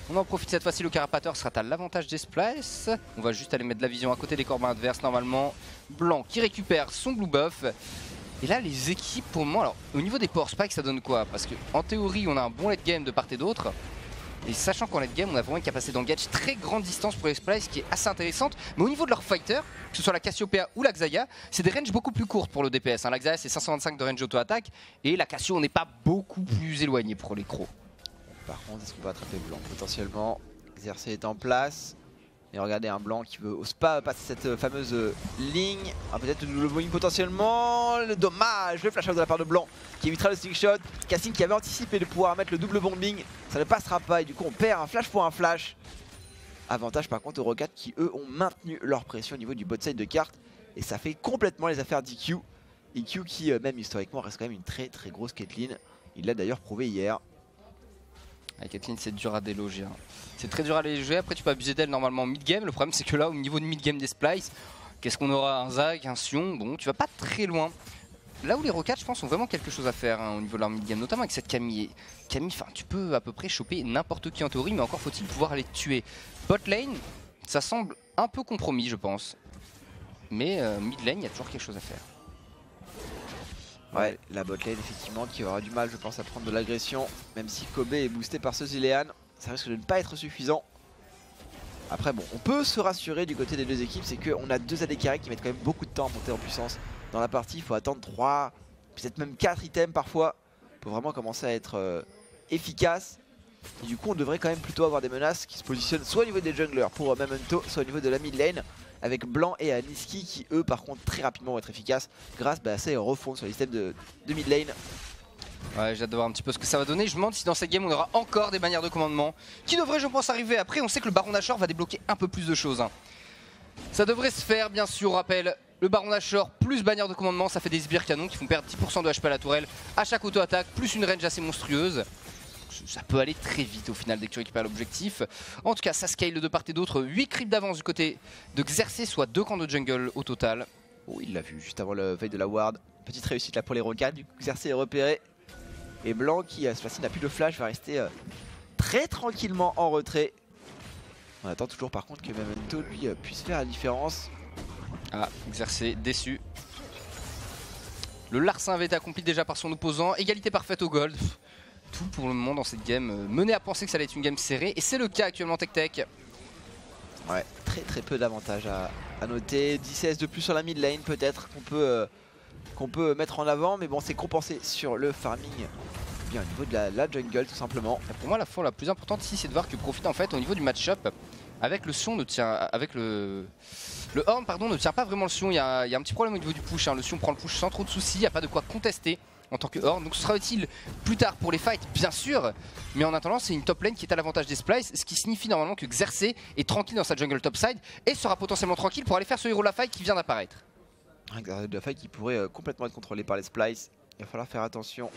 On en profite cette fois-ci, le Carapateur sera à l'avantage des Splice. On va juste aller mettre de la vision à côté des Corbins adverses normalement. Blanc qui récupère son blue buff. Et là les équipes pour le moment, alors au niveau des power spikes ça donne quoi? Parce qu'en théorie on a un bon late game de part et d'autre. Et sachant qu'en late game on a vraiment une capacité d'engage très grande distance pour les Splice qui est assez intéressante. Mais au niveau de leur fighter, que ce soit la Cassiopeia ou la Xayah, c'est des ranges beaucoup plus courtes pour le DPS. La Xayah c'est 525 de range auto-attaque et la Cassio on n'est pas beaucoup plus éloigné pour les crocs. Par contre est-ce qu'on va attraper Blanc potentiellement? Xerxes est en place. Et regardez un Blanc qui ose pas passer cette fameuse ligne. Peut-être le bowling potentiellement. Le dommage, le flash out de la part de Blanc qui évitera le stick shot. Cassine qui avait anticipé de pouvoir mettre le double bombing. Ça ne passera pas et du coup on perd un flash pour un flash. Avantage par contre aux Rocats qui eux ont maintenu leur pression au niveau du bot side de carte. Et ça fait complètement les affaires d'EQ. EQ qui même historiquement reste quand même une très très grosse Caitlyn. Il l'a d'ailleurs prouvé hier. Caitlyn c'est dur à déloger. C'est très dur à déloger, après tu peux abuser d'elle normalement mid-game. Le problème c'est que là au niveau de mid-game des Splice, qu'est-ce qu'on aura? Un Zac, un Sion, bon tu vas pas très loin. Là où les Rocats je pense ont vraiment quelque chose à faire au niveau de leur mid-game, notamment avec cette Camille. Camille, tu peux à peu près choper n'importe qui en théorie, mais encore faut-il pouvoir les tuer. Bot lane, ça semble un peu compromis je pense. Mais mid lane il y a toujours quelque chose à faire. Ouais, la botlane effectivement qui aura du mal je pense à prendre de l'agression. Même si Kobe est boosté par ce Zilean, ça risque de ne pas être suffisant. Après bon, on peut se rassurer du côté des deux équipes, c'est qu'on a deux AD carry qui mettent quand même beaucoup de temps à monter en puissance dans la partie. Il faut attendre 3, peut-être même 4 items parfois pour vraiment commencer à être efficace. Et du coup on devrait quand même plutôt avoir des menaces qui se positionnent soit au niveau des junglers pour Memento, soit au niveau de la mid lane. Avec Blanc et Niski qui eux par contre très rapidement vont être efficaces grâce à ces refonds sur les systèmes de mid lane. Ouais, j'ai hâte de voir un petit peu ce que ça va donner. Je me demande si dans cette game on aura encore des bannières de commandement qui devraient je pense arriver. Après on sait que le Baron Nashor va débloquer un peu plus de choses. Ça devrait se faire bien sûr, on rappelle. Le Baron Nashor plus bannière de commandement, ça fait des sbires canons qui font perdre 10% de HP à la tourelle à chaque auto-attaque, plus une range assez monstrueuse. Ça peut aller très vite au final dès que tu récupères l'objectif. En tout cas ça scale de part et d'autre, 8 creeps d'avance du côté de Xerxes, soit 2 camps de jungle au total. Oh il l'a vu juste avant le veille de la ward. Petite réussite là pour les Rocats, du coup Xerxes est repéré. Et Blanc qui cette fois-ci n'a plus de flash va rester très tranquillement en retrait. On attend toujours par contre que Memento lui puisse faire la différence. Ah, Xerxes déçu. Le larcin avait été accompli déjà par son opposant. Égalité parfaite au gold. Tout pour le moment dans cette game. Mené à penser que ça allait être une game serrée. Et c'est le cas actuellement Tech Tech. Ouais, très peu d'avantages à noter. 10 CS de plus sur la mid lane peut-être qu'on peut mettre en avant. Mais bon, c'est compensé sur le farming. Bien au niveau de la jungle tout simplement. Et pour moi la fois la plus importante ici c'est de voir que Profit en fait au niveau du match-up avec le son ne tient, avec le horn pardon ne tient pas vraiment le son. Il y a un petit problème au niveau du push, hein. Le son prend le push sans trop de soucis, il n'y a pas de quoi contester en tant que horn. Donc ce sera utile plus tard pour les fights bien sûr. Mais en attendant c'est une top lane qui est à l'avantage des splice. Ce qui signifie normalement que Xerxes est tranquille dans sa jungle topside et sera potentiellement tranquille pour aller faire ce héros la fight qui vient d'apparaître. Un de la fight qui pourrait complètement être contrôlé par les splice. Il va falloir faire attention.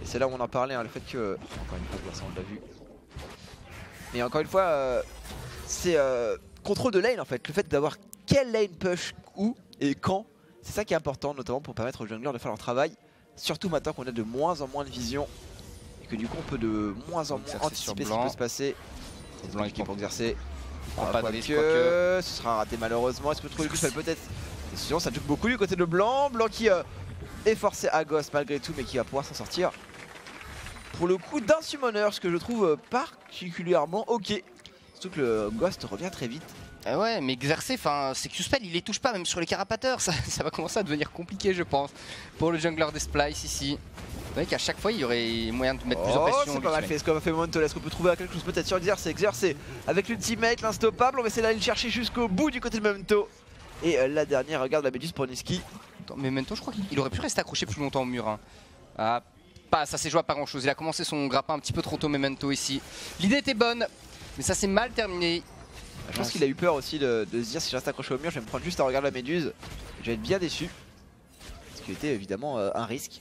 Et c'est là où on en parlait, hein, le fait que... Encore une fois, ça on l'a vu. Mais encore une fois, c'est contrôle de lane en fait. Le fait d'avoir quelle lane push où et quand, c'est ça qui est important, notamment pour permettre aux junglers de faire leur travail. Surtout maintenant qu'on a de moins en moins de vision. Et que du coup on peut de moins en moins anticiper ce qui peut se passer. C'est Blanc qui pour exercer. Pas de risque, ce sera raté malheureusement. Est-ce que trouver le coup peut-être. Sinon ça joue beaucoup du côté de Blanc. Blanc qui est forcé à Ghost malgré tout mais qui va pouvoir s'en sortir. Pour le coup d'un summoner, ce que je trouve particulièrement ok. Surtout que le Ghost revient très vite. Ouais mais Xerxes, c'est Q-Spell, il les touche pas même sur les carapateurs. Ça va commencer à devenir compliqué je pense pour le jungler des splice ici. Vous voyez qu'à chaque fois il y aurait moyen de mettre plus de pression. C'est pas mal fait ce qu'on a fait Memento. Est-ce qu'on peut trouver quelque chose peut-être sur Xerxes avec l'ultimate, l'instoppable. On va essayer d'aller le chercher jusqu'au bout du côté de Memento. Et la dernière, regarde la Méduse pour Niski. Mais Memento je crois qu'il aurait pu rester accroché plus longtemps au mur, hein. Ah, ça s'est joué à pas grand chose. Il a commencé son grappin un petit peu trop tôt Memento ici. L'idée était bonne mais ça s'est mal terminé. Je pense qu'il a eu peur aussi de se dire si je reste accroché au mur je vais me prendre juste à regarder la Méduse. Je vais être bien déçu. Ce qui était évidemment un risque.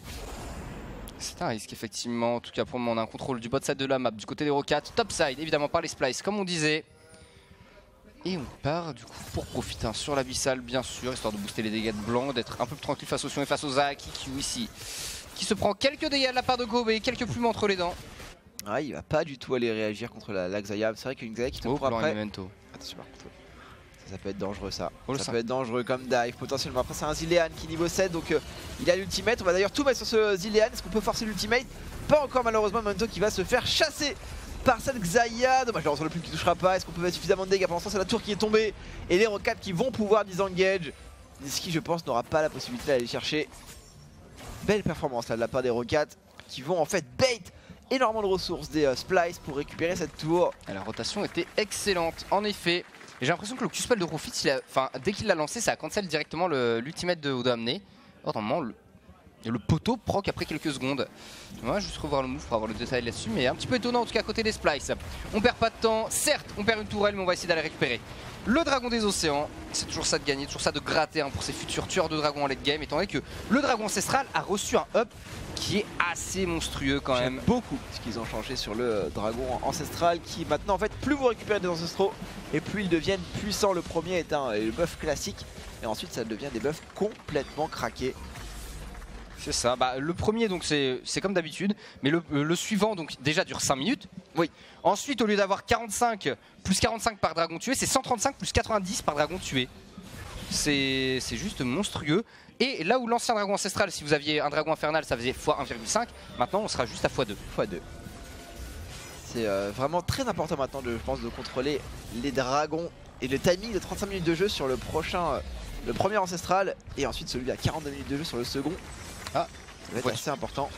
C'est un risque effectivement. En tout cas pour le moment on a un contrôle du bot side de la map. Du côté des Rocats, topside évidemment par les splice comme on disait. Et on part du coup pour profiter sur l'abyssal bien sûr, histoire de booster les dégâts de Blanc, d'être un peu plus tranquille face au Sion et face aux Zaki qui ici qui se prend quelques dégâts de la part de Kobe, quelques plumes entre les dents. Ah, il va pas du tout aller réagir contre la Xayah. C'est vrai qu'une Xayah qui te prend après. Memento. Attention par contre. Ça peut être dangereux ça. Ça peut être dangereux comme dive potentiellement. Après c'est un Zilean qui est niveau 7 donc il a l'ultimate. On va d'ailleurs tout mettre sur ce Zilean. Est-ce qu'on peut forcer l'ultimate? Pas encore malheureusement. Memento qui va se faire chasser par cette Xayah. Dommage, le plume qui touchera pas. Est-ce qu'on peut mettre suffisamment de dégâts? Pour l'instant c'est la tour qui est tombée. Et les Rocats qui vont pouvoir disengage. Niski je pense n'aura pas la possibilité d'aller chercher. Belle performance là de la part des Rocats qui vont en fait bait énormément de ressources des splice pour récupérer cette tour. Et la rotation était excellente en effet. Et j'ai l'impression que le Q-Spell de Profit, dès qu'il l'a lancé ça a cancel directement l'ultimate de Odoamne. Normalement le poteau proc après quelques secondes. On va juste revoir le move pour avoir le détail là-dessus. Mais un petit peu étonnant en tout cas à côté des splice. On perd pas de temps, certes on perd une tourelle mais on va essayer d'aller récupérer le dragon des océans. C'est toujours ça de gagner, toujours ça de gratter pour ces futurs tueurs de dragons en late game. Étant donné que le dragon ancestral a reçu un up qui est assez monstrueux quand même. Beaucoup ce qu'ils ont changé sur le dragon ancestral qui maintenant en fait plus vous récupérez des ancestraux et plus ils deviennent puissants. Le premier est le buff classique et ensuite ça devient des buffs complètement craqués. C'est ça, le premier donc c'est comme d'habitude, mais le suivant donc déjà dure 5 minutes. Oui. Ensuite au lieu d'avoir 45 plus 45 par dragon tué, c'est 135 plus 90 par dragon tué. C'est juste monstrueux. Et là où l'ancien dragon ancestral, si vous aviez un dragon infernal, ça faisait x 1,5, maintenant on sera juste à x2. C'est vraiment très important maintenant je pense de contrôler les dragons et le timing de 35 minutes de jeu sur le premier ancestral et ensuite celui à 42 minutes de jeu sur le second. Ah, ça va être assez important.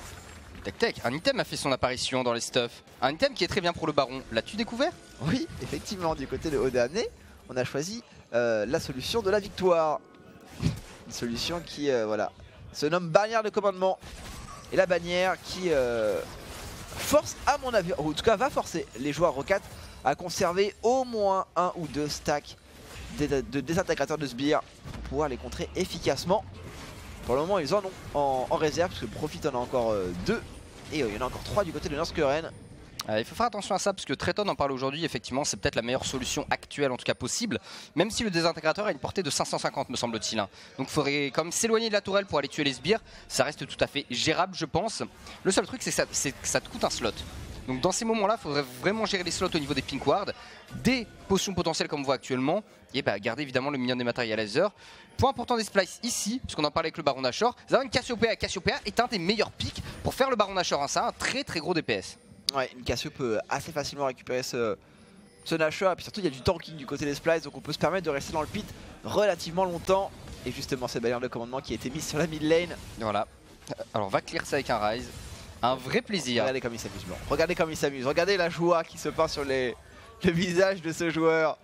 Tech, un item a fait son apparition dans les stuffs. Un item qui est très bien pour le baron. L'as-tu découvert? Oui, effectivement, du côté de Odoamne, on a choisi la solution de la victoire. Une solution qui se nomme barrière de commandement. Et la bannière qui force, à mon avis, ou en tout cas va forcer les joueurs Roccat à conserver au moins 1 ou 2 stacks de désintégrateurs de sbires pour pouvoir les contrer efficacement. Pour le moment ils en ont en réserve parce que Profit en a encore 2 et il y en a encore 3 du côté de Northcuren. Il faut faire attention à ça parce que Treton en parle aujourd'hui, effectivement c'est peut-être la meilleure solution actuelle en tout cas possible, même si le désintégrateur a une portée de 550 me semble-t-il. Donc il faudrait quand même s'éloigner de la tourelle pour aller tuer les sbires, ça reste tout à fait gérable je pense. Le seul truc c'est que ça te coûte un slot. Donc dans ces moments-là, il faudrait vraiment gérer les slots au niveau des pink wards, des potions potentielles comme on voit actuellement, et garder évidemment le minion dématérializer. Point important des splices ici, puisqu'on en parlait avec le Baron Nashor, vous avez une Cassiopeia. Cassiopeia est un des meilleurs picks pour faire le Baron Nashor, hein. Ça a un très très gros DPS. Ouais, une Cassio peut assez facilement récupérer ce Nashor, et puis surtout il y a du tanking du côté des splices, donc on peut se permettre de rester dans le pit relativement longtemps. Et justement cette barrière de commandement qui a été mise sur la mid lane. Voilà, alors on va clear ça avec un Rise. Un vrai plaisir. Regardez comme il s'amuse, Blanc. Regardez comme il s'amuse. Regardez la joie qui se peint sur le visage de ce joueur.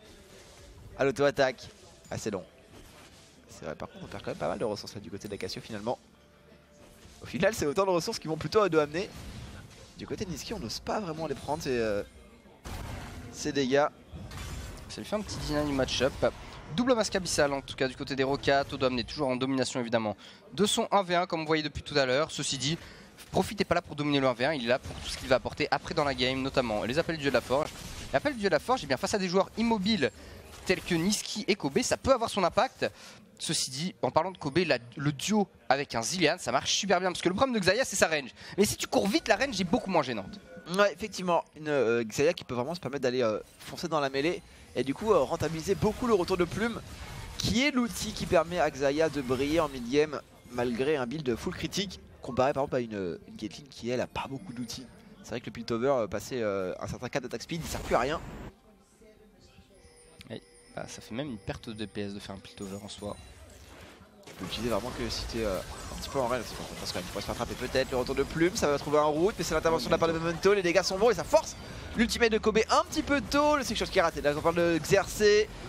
À l'auto-attaque. Ah, c'est long. C'est vrai, par contre, on perd quand même pas mal de ressources là du côté de la Cassio finalement. Au final, c'est autant de ressources qui vont plutôt à dos amener. Du côté de Niski, on n'ose pas vraiment les prendre ces dégâts. Ça lui fait un petit dynamique match-up. Double masque abyssal en tout cas du côté des Rocats. Odo amené toujours en domination évidemment de son 1v1 comme vous voyez depuis tout à l'heure. Ceci dit, profitez pas là pour dominer le 1v1, il est là pour tout ce qu'il va apporter après dans la game, notamment les appels du dieu de la forge. L'appel du dieu de la forge, bien face à des joueurs immobiles tels que Niski et Kobe, ça peut avoir son impact. Ceci dit, en parlant de Kobe, le duo avec un Zilean, ça marche super bien parce que le problème de Xayah c'est sa range. Mais si tu cours vite, la range est beaucoup moins gênante. Ouais, effectivement, une Xayah qui peut vraiment se permettre d'aller foncer dans la mêlée et du coup rentabiliser beaucoup le retour de plume, qui est l'outil qui permet à Xayah de briller en mid-game malgré un build full critique. Comparé par exemple à une Caitlyn qui elle a pas beaucoup d'outils. C'est vrai que le Piltover passé un certain cas d'attaque speed il sert plus à rien. Et, ça fait même une perte de DPS de faire un Piltover en soi. Tu peux l'utiliser vraiment que si t'es un petit peu en règle, parce que tu pourrais se rattraper peut-être le retour de plume, ça va trouver un route, mais c'est l'intervention de la part de Memento, les dégâts sont bons et ça force l'ultimate de Kobe un petit peu tôt, c'est quelque chose qui est raté. Là on parle de Xerxes,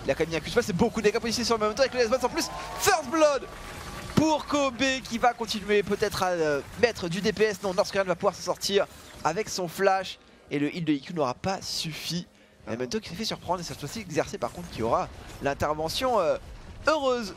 il a quand même mis un Q-spell, c'est beaucoup de dégâts positionnés sur le Memento avec le S-Bots en plus, First Blood pour Kobe qui va continuer peut-être à mettre du DPS. Non, Northgard va pouvoir s'en sortir avec son flash et le heal de IQ n'aura pas suffi. Memento qui s'est fait surprendre et cette fois-ci Xerxes par contre qui aura l'intervention heureuse.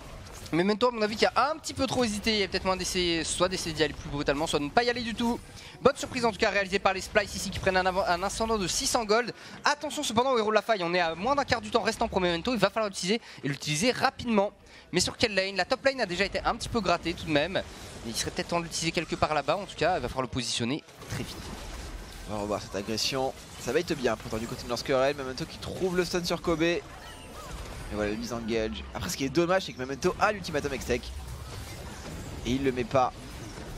Memento à mon avis qui a un petit peu trop hésité, il y a peut-être moins d'essais, soit d'essayer d'y aller plus brutalement, soit de ne pas y aller du tout. Bonne surprise en tout cas réalisée par les Splice ici qui prennent un ascendant de 600 gold. Attention cependant au héros de la faille, on est à moins d'un quart du temps restant pour Memento, il va falloir l'utiliser et l'utiliser rapidement. Mais sur quelle lane? La top lane a déjà été un petit peu grattée tout de même. Il serait peut-être temps de l'utiliser quelque part là-bas, en tout cas il va falloir le positionner très vite. On va revoir cette agression, ça va être bien pourtant du côté de Northgard, Memento qui trouve le stun sur Kobe. Et voilà, la mise en gage. Après, ce qui est dommage, c'est que Memento a l'ultimatum Hextech. Et il le met pas.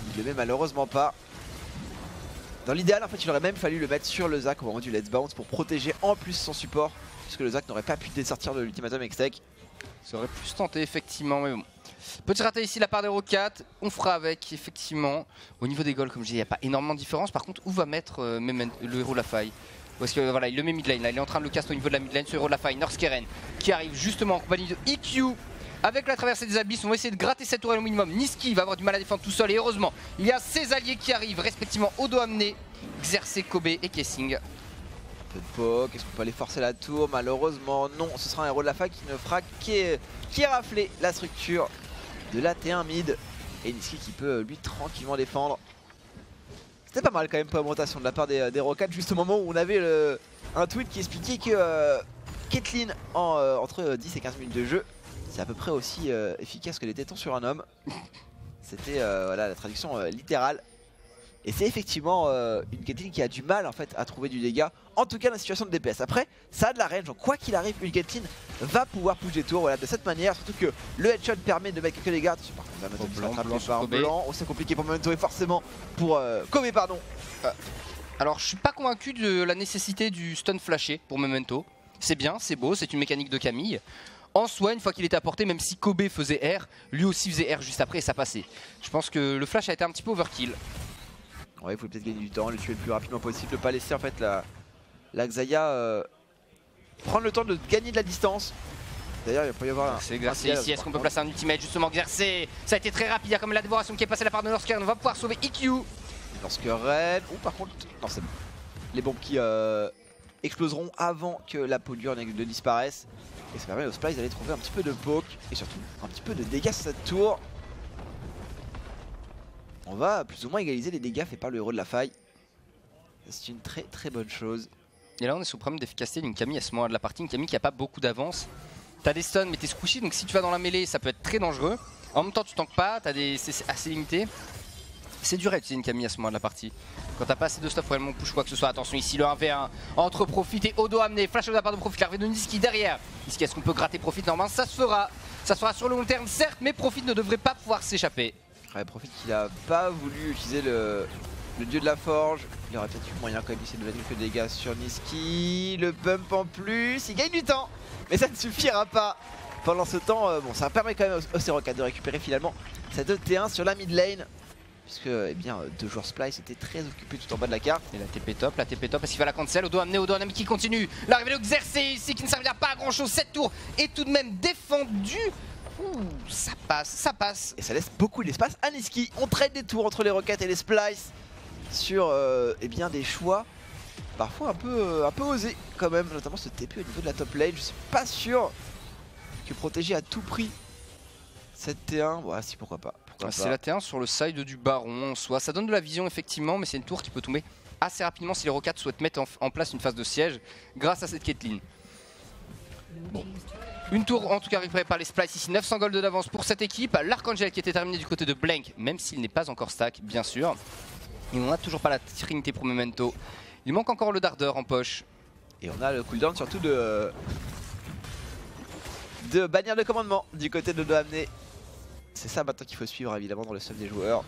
Il le met malheureusement pas. Dans l'idéal, en fait, il aurait même fallu le mettre sur le Zac au moment du Let's Bounce pour protéger en plus son support. Puisque le Zac n'aurait pas pu sortir de l'ultimatum Hextech. Ça aurait pu se tenter, effectivement, mais bon. Petit raté ici, la part des Rocats. On fera avec, effectivement. Au niveau des goals, comme je disais, il n'y a pas énormément de différence. Par contre, où va mettre le héros de la faille? Parce que voilà, il le met mid lane, là, il est en train de le cast au niveau de la mid lane, ce héros de la faille, Northgard qui arrive justement en compagnie de EQ avec la traversée des abysses. On va essayer de gratter cette tourelle au minimum. Niski va avoir du mal à défendre tout seul et heureusement il y a ses alliés qui arrivent, respectivement Odo amené, Xerxes, Kobe et Kessing. Un peu de poke, est-ce qu'on peut aller forcer la tour? Malheureusement non, ce sera un héros de la faille qui ne fera qu'érafler la structure de la T1 mid. Et Niski qui peut lui tranquillement défendre. C'était pas mal quand même pour augmentation de la part des Rocats, juste au moment où on avait un tweet qui expliquait que Caitlyn entre 10 et 15 minutes de jeu, c'est à peu près aussi efficace que les tétons sur un homme. C'était voilà, la traduction littérale. Et c'est effectivement une Caitlyn qui a du mal en fait à trouver du dégât, en tout cas dans la situation de DPS. Après, ça a de la range, donc quoi qu'il arrive, une Caitlyn va pouvoir push des tours, voilà, de cette manière, surtout que le headshot permet de mettre quelques dégâts. Par contre, blanc, c'est compliqué pour Memento et forcément pour Kobe, pardon. Alors je suis pas convaincu de la nécessité du stun flashé pour Memento. C'est bien, c'est beau, c'est une mécanique de Camille. En soi, une fois qu'il était apporté, même si Kobe faisait R, lui aussi faisait R juste après et ça passait. Je pense que le flash a été un petit peu overkill. Ouais, il faut peut-être gagner du temps, le tuer le plus rapidement possible, ne pas laisser en fait la Xayah prendre le temps de gagner de la distance. D'ailleurs, il peut y avoir c'est Xerxes ici, est-ce qu'on peut placer un ultimate justement? Xerxes, ça a été très rapide, il y a comme la dévoration qui est passée à la part de Northgard, on va pouvoir sauver EQ. Northgard, par contre, non c'est bon. Les bombes qui exploseront avant que la peau dure ne disparaisse. Et ça permet aux Splice d'aller trouver un petit peu de poke et surtout un petit peu de dégâts sur cette tour. On va plus ou moins égaliser les dégâts faits par le héros de la faille. C'est une très très bonne chose. Et là on est sur le problème d'efficacité d'une Camille à ce moment de la partie, une Camille qui a pas beaucoup d'avance. T'as des stuns mais t'es squishy, donc si tu vas dans la mêlée ça peut être très dangereux. En même temps tu tankes pas, c'est assez limité. C'est dur à utiliser une Camille à ce moment de la partie. Quand t'as pas assez de stuff pour réellement push quoi que ce soit. Attention ici le 1v1 entre Profit et Odo amené. Flash de la part de Profit, l'arrivée de Niski derrière. Niski, est-ce qu'on peut gratter Profit? Normalement ça se fera. Ça se fera sur le long terme certes, mais Profit ne devrait pas pouvoir s'échapper. Ouais, Profit qu'il a pas voulu utiliser le dieu de la forge. Il aurait peut-être eu moyen quand même d'essayer de mettre quelques dégâts sur Niski. Le bump en plus, il gagne du temps. Mais ça ne suffira pas. Pendant ce temps, bon, ça permet quand même au C4 de récupérer finalement cette T1 sur la mid lane. Puisque eh bien, deux joueurs Splice étaient très occupés tout en bas de la carte. Et la TP top parce qu'il va la cancel. Odo amené, Odo Anami qui continue. L'arrivée de Xerxes ici qui ne servira pas à grand chose. Cette tour est tout de même défendue. Ouh, ça passe, ça passe. Et ça laisse beaucoup d'espace à Niski. On trade des tours entre les Rockets et les Splice sur eh bien, des choix parfois un peu osés quand même. Notamment ce TP au niveau de la top lane. Je suis pas sûr que protéger à tout prix cette T1, voilà, si pourquoi pas. C'est la T1 sur le side du baron en soi. Ça donne de la vision effectivement, mais c'est une tour qui peut tomber assez rapidement si les Rockets souhaitent mettre en place une phase de siège grâce à cette Caitlyn. Bon. Une tour en tout cas récupérée par les Splice ici, 900 gold d'avance pour cette équipe. L'Archangel qui était terminé du côté de Blank, même s'il n'est pas encore stack, bien sûr. Et on n'a toujours pas la Trinité pour Memento. Il manque encore le Dardeur en poche. Et on a le cooldown surtout de bannière de commandement du côté de Doamné. C'est ça maintenant qu'il faut suivre évidemment dans le stuff des joueurs.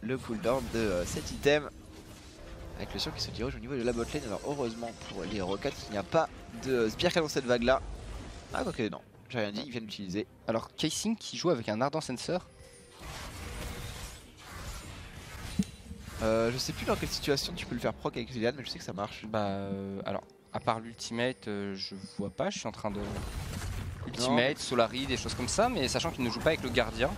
Le cooldown de cet item. Avec le Sion qui se dirige au niveau de la botlane. Alors heureusement pour les Rockets il n'y a pas de Spear dans cette vague là. Ah quoique non, j'ai rien dit, ils viennent d'utiliser. Alors Casing qui joue avec un Ardent Sensor. Je sais plus dans quelle situation tu peux le faire proc avec Zillian, mais je sais que ça marche. Alors à part l'ultimate je vois pas, je suis en train de... Ultimate, Solari, des choses comme ça, mais sachant qu'il ne joue pas avec le gardien.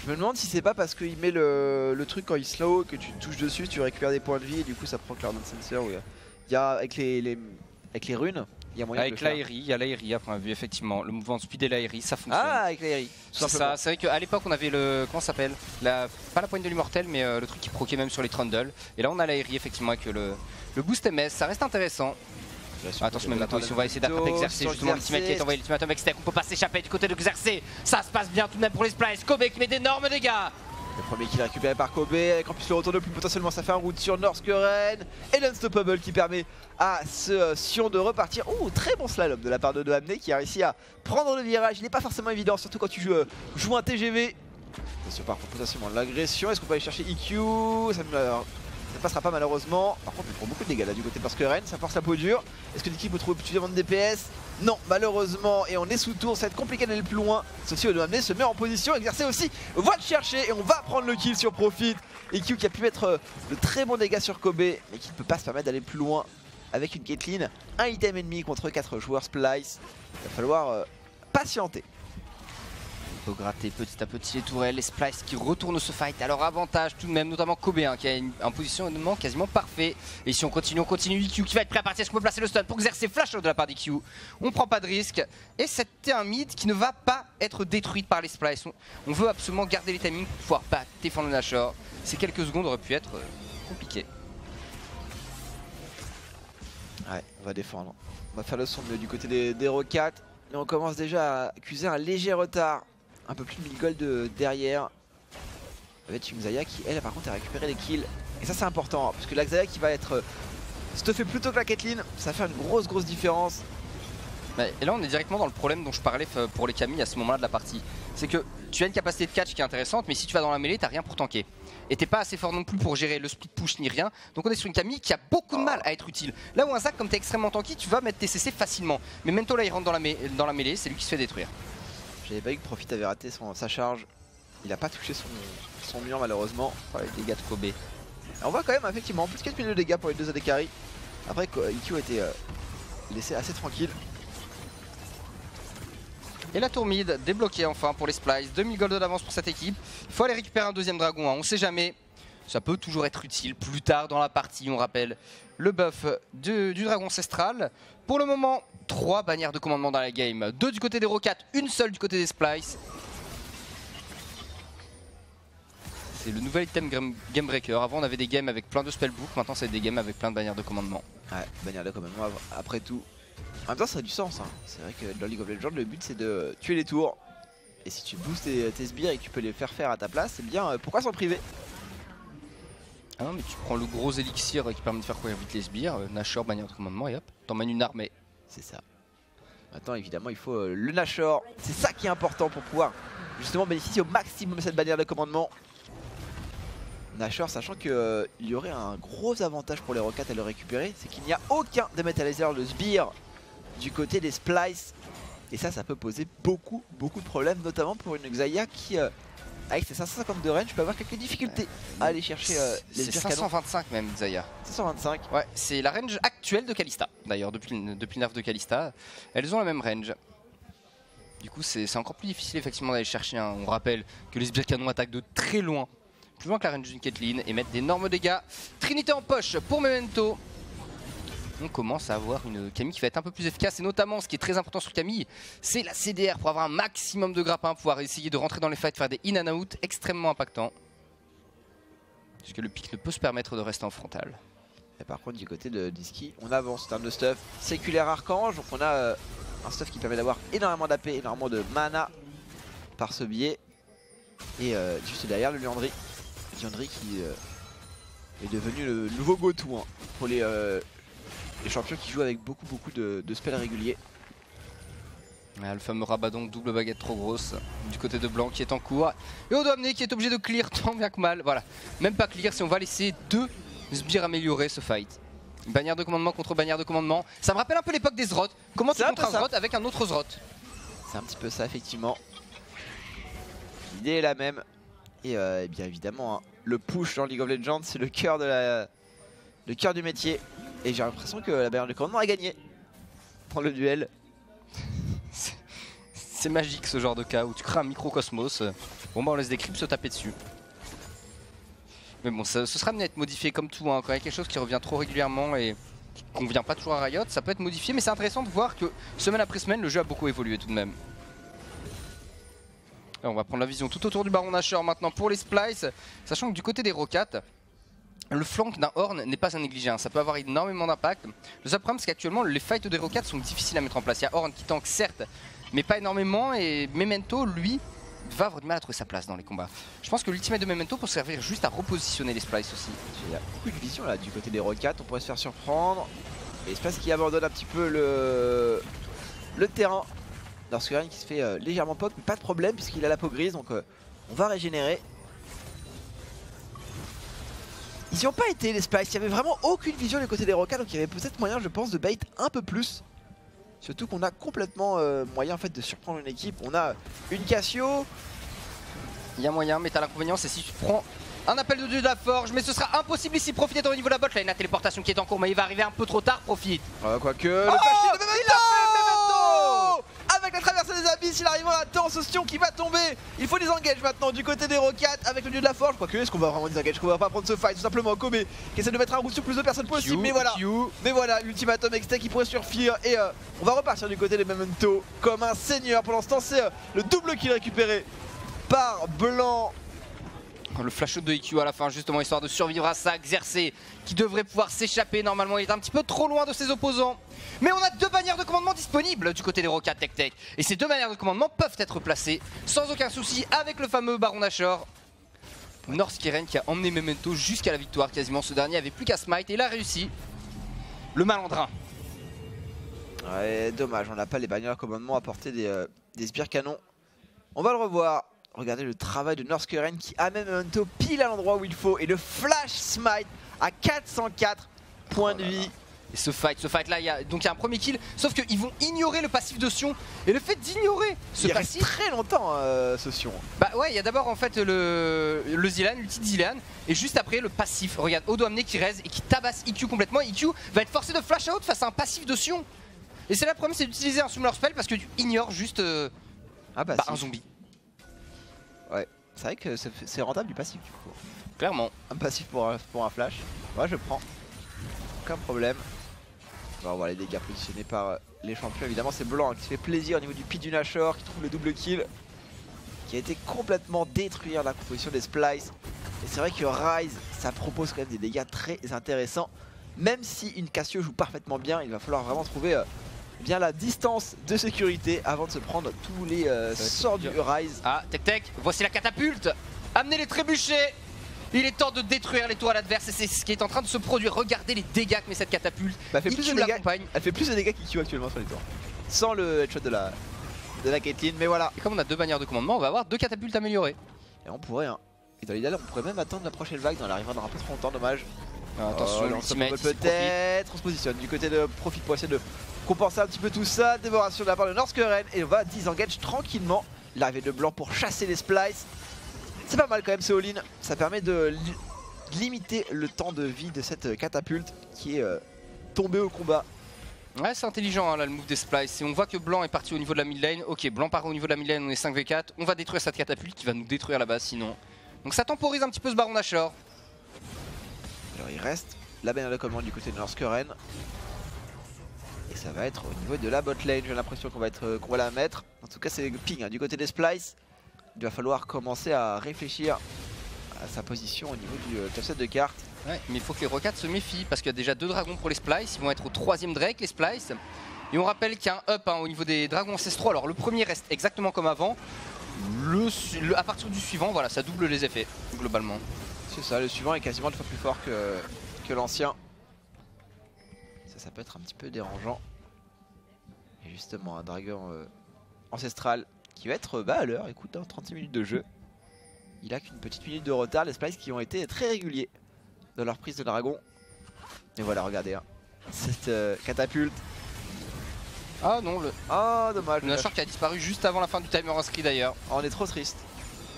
Je me demande si c'est pas parce qu'il met le truc quand il slow, que tu touches dessus, tu récupères des points de vie et du coup ça prend Cloud Sensor. Il y a avec les runes, il y a moyen avec de le faire. l'aérie, il y a l'aérie à première vue effectivement, le mouvement de speed et l'aérie, ça fonctionne. Ah avec l'aérie, c'est ça, c'est vrai qu'à l'époque on avait le, comment ça s'appelle, pas la poigne de l'immortel mais le truc qui proquait même sur les trundles. Et là on a l'aérie effectivement avec le boost MS, ça reste intéressant. Attention même ici on va essayer d'attraper Xerxes, justement l'ultimate qui est envoyé, l'ultimatum avec Step, on peut pas s'échapper du côté de Xerxes. Ça se passe bien tout de même pour les Splice, Kobe qui met d'énormes dégâts. Le premier kill récupéré par Kobe, avec en plus le retour de plume, potentiellement ça fait un route sur Northgren. Et l'Unstoppable qui permet à ce Sion de repartir. Oh, très bon slalom de la part de Doamné qui a réussi à prendre le virage. Il n'est pas forcément évident, surtout quand tu joues un TGV. Attention par contre potentiellement l'agression, est-ce qu'on peut aller chercher EQ? Ça ne passera pas malheureusement. Par contre il prend beaucoup de dégâts là du côté de Northgren, ça force la peau dure. Est-ce que l'équipe peut trouver suffisamment de DPS? Non, malheureusement, et on est sous tour, ça va être compliqué d'aller plus loin. Ceci de amener se met en position, Exercer aussi, va le chercher et on va prendre le kill sur Profit. EQ qui a pu mettre de très bons dégâts sur Kobe, mais qui ne peut pas se permettre d'aller plus loin avec une Caitlyn. Un item ennemi contre 4 joueurs Splice. Il va falloir patienter. Il faut gratter petit à petit les tourelles, les Splice qui retournent ce fight. Alors avantage tout de même, notamment Kobe qui a un positionnement quasiment parfait. Et si on continue, EQ qui va être prêt à partir. Est-ce qu'on peut placer le stun pour exercer flash de la part d'EQ? On prend pas de risque. Et c'était un mid qui ne va pas être détruite par les Splice. On veut absolument garder les timings pour pouvoir pas défendre le Nashor. Ces quelques secondes auraient pu être compliquées. Ouais, on va défendre. On va faire le son du côté des Rockets. Et on commence déjà à accuser un léger retard. Un peu plus de 1000 gold derrière. Avec Xayah qui elle par contre a récupéré les kills. Et ça c'est important parce que la Xayah qui va être stuffée plutôt que la Caitlyn, ça fait une grosse différence. Et là on est directement dans le problème dont je parlais pour les Camille à ce moment là de la partie. C'est que tu as une capacité de catch qui est intéressante, mais si tu vas dans la mêlée t'as rien pour tanker. Et t'es pas assez fort non plus pour gérer le split push ni rien. Donc on est sur une Camille qui a beaucoup de mal à être utile. Là où un Zac comme t'es extrêmement tanky, tu vas mettre tes CC facilement. Mais Mento là il rentre dans la mêlée, c'est lui qui se fait détruire. J'avais pas vu que Profit avait raté sa charge. Il a pas touché son mur malheureusement. Oh, les dégâts de Kobe. Et on voit quand même effectivement plus de 4000 de dégâts pour les deux AD carry. Après EQ a été laissé assez tranquille. Et la tour mid débloquée enfin pour les Splice. 2000 gold d'avance pour cette équipe. Il faut aller récupérer un deuxième dragon, hein. On sait jamais. Ça peut toujours être utile plus tard dans la partie. On rappelle le buff du dragon ancestral. Pour le moment, 3 bannières de commandement dans la game. 2 du côté des Rockets, une seule du côté des Splice. C'est le nouvel item Game Breaker. Avant on avait des games avec plein de spellbooks, maintenant c'est des games avec plein de bannières de commandement. Ouais, bannières de commandement après tout. En même temps ça a du sens, hein. C'est vrai que dans League of Legends le but c'est de tuer les tours. Et si tu boostes tes sbires et que tu peux les faire à ta place, c'est bien, pourquoi s'en priver? Ah non mais tu prends le gros élixir qui permet de faire courir vite les sbires, Nashor, bannière de commandement et hop, t'emmènes une armée. C'est ça. Maintenant évidemment il faut le Nashor, c'est ça qui est important pour pouvoir justement bénéficier au maximum de cette bannière de commandement. Nashor, sachant qu'il y aurait un gros avantage pour les Rocats à le récupérer, c'est qu'il n'y a aucun démétalliseur de sbire du côté des Splice. Et ça peut poser beaucoup de problèmes, notamment pour une Xayah qui, avec ses 550 de range, peut avoir quelques difficultés à aller chercher les sbires canons. 525 même Xayah. 525. Ouais, c'est la range actuelle de Kalista. D'ailleurs, depuis le nerf de Kalista, elles ont la même range. Du coup, c'est encore plus difficile effectivement d'aller chercher. On rappelle que les sbires canons attaquent de très loin, plus loin que la range d'une Caitlyn, et mettent d'énormes dégâts. Trinité en poche pour Memento. On commence à avoir une Camille qui va être un peu plus efficace, et notamment ce qui est très important sur Camille, c'est la CDR pour avoir un maximum de grappins, pouvoir essayer de rentrer dans les fights, faire des in and out extrêmement impactants. Puisque le pic ne peut se permettre de rester en frontal. Et par contre du côté de Disky, on avance en termes de stuff. Séculaire Archange, donc on a un stuff qui permet d'avoir énormément d'AP, énormément de mana par ce biais. Et juste derrière le Liandry. Liandry qui est devenu le nouveau go-to hein, pour les champions qui jouent avec beaucoup de spells réguliers. Le fameux Rabadon, double baguette trop grosse du côté de Blanc qui est en cours. Et Odoamne qui est obligé de clear tant bien que mal. Voilà, même pas clear si on va laisser deux sbires améliorer ce fight. Bannière de commandement contre bannière de commandement. Ça me rappelle un peu l'époque des Zrot. Comment tu contre un Zrot avec un autre Zrot? C'est un petit peu ça effectivement. L'idée est la même. Et bien évidemment, hein, le push dans League of Legends, c'est le cœur du métier. Et j'ai l'impression que la bannière de commandement a gagné dans le duel. C'est magique ce genre de cas où tu crées un microcosmos. Bon bah on laisse des creeps se taper dessus. Mais bon, ce sera amené à être modifié comme tout, hein. Quand il y a quelque chose qui revient trop régulièrement et qui convient pas toujours à Riot, ça peut être modifié, mais c'est intéressant de voir que semaine après semaine, le jeu a beaucoup évolué tout de même. Alors, on va prendre la vision tout autour du Baron Nashor maintenant pour les Splice, sachant que du côté des Rocats, le flank d'un Horn n'est pas à négliger, hein. Ça peut avoir énormément d'impact. Le seul problème c'est qu'actuellement les fights des Rocats sont difficiles à mettre en place. Il y a Horn qui tank certes, mais pas énormément, et Memento lui va avoir du mal à trouver sa place dans les combats. Je pense que l'ultimate de Memento peut servir juste à repositionner les Splice aussi. Il y a beaucoup de vision là du côté des Rocats, on pourrait se faire surprendre. Et Splice qui abandonne un petit peu le terrain. Northgaren qui se fait légèrement poke, mais pas de problème puisqu'il a la peau grise, donc on va régénérer. Ils n'y ont pas été les Splice, il n'y avait vraiment aucune vision du côté des Rocats, donc il y avait peut-être moyen je pense de bait un peu plus. Surtout qu'on a complètement moyen en fait de surprendre une équipe. On a une Cassio. Il y a moyen, mais t'as l'inconvénient, c'est si tu prends un appel de dieu de la forge, mais ce sera impossible ici. Profitez au niveau de la botte, là il y a la téléportation qui est en cours, mais il va arriver un peu trop tard, profite. Quoique, le flash de Memento, il a fait Memento avec la traversée des abysses, il arrive en latence, Sion qui va tomber. Il faut des engages maintenant du côté des Rocats avec le dieu de la forge. Quoique, est-ce qu'on va vraiment des engages? Qu'on va pas prendre ce fight? Tout simplement Kobe qui essaie de mettre un route sur plus de personnes possible. Mais voilà, l'ultimatum extrait qui pourrait surfuir. Et on va repartir du côté des Memento comme un seigneur. Pour l'instant, c'est le double kill récupéré par Blanc. Le flash out de IQ à la fin, justement, histoire de survivre à ça. Xerxes qui devrait pouvoir s'échapper. Normalement, il est un petit peu trop loin de ses opposants. Mais on a deux bannières de commandement disponibles du côté des Rocats Tech. Et ces deux bannières de commandement peuvent être placées sans aucun souci avec le fameux Baron Nashor. Northgaren qui a emmené Memento jusqu'à la victoire quasiment. Ce dernier avait plus qu'à smite et il a réussi. Le malandrin. Ouais, dommage, on n'a pas les bannières de commandement à portée des sbires canons. On va le revoir. Regardez le travail de Northgaren qui amène Memento pile à l'endroit où il faut. Et le flash smite à 404 points de vie. Et ce fight là, il y a un premier kill. Sauf qu'ils vont ignorer le passif de Sion. Et le fait d'ignorer ce passif. Il reste très longtemps ce Sion. Bah ouais, il y a d'abord en fait le Zilean, l'ulti de Zilean. Et juste après le passif. Regarde, Odoamne qui raise et qui tabasse IQ complètement. IQ va être forcé de flash out face à un passif de Sion. Et c'est là le problème, c'est d'utiliser un Summoner Spell parce que tu ignores juste un zombie. Ouais, c'est vrai que c'est rentable du passif du coup. Clairement. Un passif pour un flash. Ouais, je prends. Aucun problème. On va voir les dégâts positionnés par les champions. Évidemment, c'est Blanc qui se fait plaisir au niveau du pit du Nashor, qui trouve le double kill. Qui a été complètement détruit à la composition des Splice. Et c'est vrai que Ryze, ça propose quand même des dégâts très intéressants. Même si une Cassio joue parfaitement bien, il va falloir vraiment trouver bien la distance de sécurité avant de se prendre tous les sorts du Ryze. Ah, Tech, voici la catapulte. Amenez les trébuchets. Il est temps de détruire les tours adverses et c'est ce qui est en train de se produire. Regardez les dégâts que met cette catapulte. Elle fait plus de dégâts qu'IQ actuellement sur les tours. Sans le headshot de la Caitlyn, mais voilà. Et comme on a deux bannières de commandement, on va avoir deux catapultes améliorées. Et on pourrait, hein. Et dans l'idéal, on pourrait même attendre la prochaine vague. Elle arrivera dans un peu trop longtemps, dommage. Attention, l'ultimate, peut-être. On se positionne du côté de Profit pour essayer de compenser un petit peu tout ça. Dévoration de la part de Norskehren. Et on va disengage tranquillement. L'arrivée de Blanc pour chasser les splices. C'est pas mal quand même ce all-in. Ça permet de limiter le temps de vie de cette catapulte qui est tombée au combat. Ouais, c'est intelligent hein, là, le move des splices. Et on voit que Blanc est parti au niveau de la mid lane. Ok, Blanc part au niveau de la mid lane, on est 5v4. On va détruire cette catapulte qui va nous détruire là-bas sinon. Donc ça temporise un petit peu ce Baron Nashor. Alors il reste la bannière de commande du côté de Norskehren. Et ça va être au niveau de la bot lane. J'ai l'impression qu'on va la mettre. En tout cas c'est ping hein, du côté des splices. Il va falloir commencer à réfléchir à sa position au niveau du top set de cartes. Ouais, mais il faut que les Rocats se méfient parce qu'il y a déjà deux dragons pour les splices. Ils vont être au 3ème Drake, les splices. Et on rappelle qu'il y a un up hein, au niveau des dragons ancestraux. Alors le premier reste exactement comme avant. À partir du suivant, voilà, ça double les effets globalement. C'est ça, le suivant est quasiment 2 fois plus fort que l'ancien. Ça peut être un petit peu dérangeant. Et justement, un dragon ancestral qui va être à l'heure. Écoute, hein, 36 minutes de jeu. Il a qu'une petite minute de retard. Les splices qui ont été très réguliers dans leur prise de dragon. Et voilà, regardez, hein, cette catapulte. Ah non, dommage. Le Nashor qui a disparu juste avant la fin du timer inscrit d'ailleurs. Oh, on est trop triste.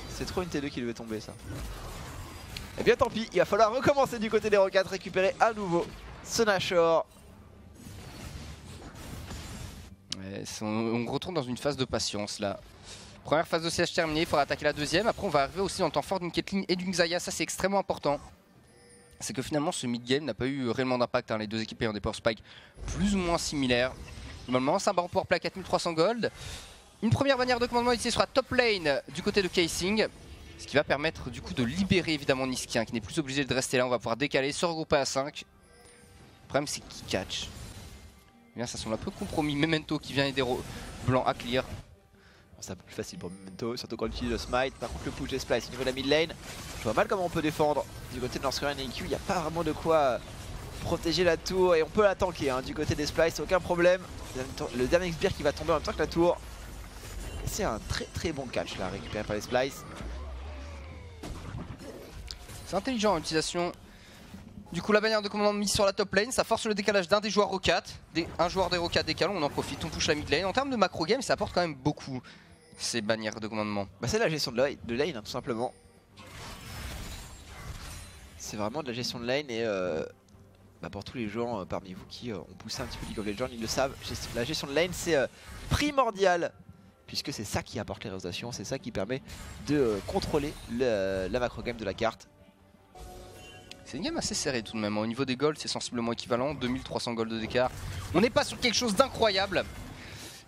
C'est trop une T2 qui devait tomber ça. Et bien tant pis, il va falloir recommencer du côté des Rocats, récupérer à nouveau ce Nashor. Ouais, on retourne dans une phase de patience là. Première phase de siège terminée, il faudra attaquer la deuxième. Après on va arriver aussi dans le temps fort d'une Caitlyn et d'une Xayah, ça c'est extrêmement important. C'est que finalement ce mid-game n'a pas eu réellement d'impact, hein, les deux équipes ayant des power spikes plus ou moins similaires. Normalement c'est un baron power play à 4300 gold. Une première bannière de commandement ici sera top lane du côté de Casing. Ce qui va permettre du coup de libérer évidemment Nisqy hein, qui n'est plus obligé de rester là. On va pouvoir décaler, se regrouper à 5. Le problème c'est qui catch. Et bien ça semble un peu compromis. Memento qui vient aider Blanc à clear. C'est un peu plus facile pour Memento, surtout quand il utilise le smite. Par contre le push des splice au niveau de la mid lane, je vois mal comment on peut défendre du côté de Norskehren et IQ. Il n'y a pas vraiment de quoi protéger la tour et on peut la tanker hein, du côté des splice, aucun problème. Le dernier sbire qui va tomber en même temps que la tour. C'est un très bon catch là récupéré par les splice. C'est intelligent en utilisation. Du coup la bannière de commandement mise sur la top lane, ça force le décalage d'un des joueurs Rocats. Un joueur des Rocats décale, on en profite, on push la mid lane. En termes de macro game ça apporte quand même beaucoup ces bannières de commandement. Bah c'est la gestion de lane hein, tout simplement. C'est vraiment de la gestion de lane et pour tous les joueurs parmi vous qui ont poussé un petit peu League of Legends, ils le savent. La gestion de lane c'est primordial. Puisque c'est ça qui apporte les rotations, c'est ça qui permet de contrôler la macro game de la carte. C'est une game assez serrée tout de même. Au niveau des golds, c'est sensiblement équivalent. 2300 gold d'écart. On n'est pas sur quelque chose d'incroyable.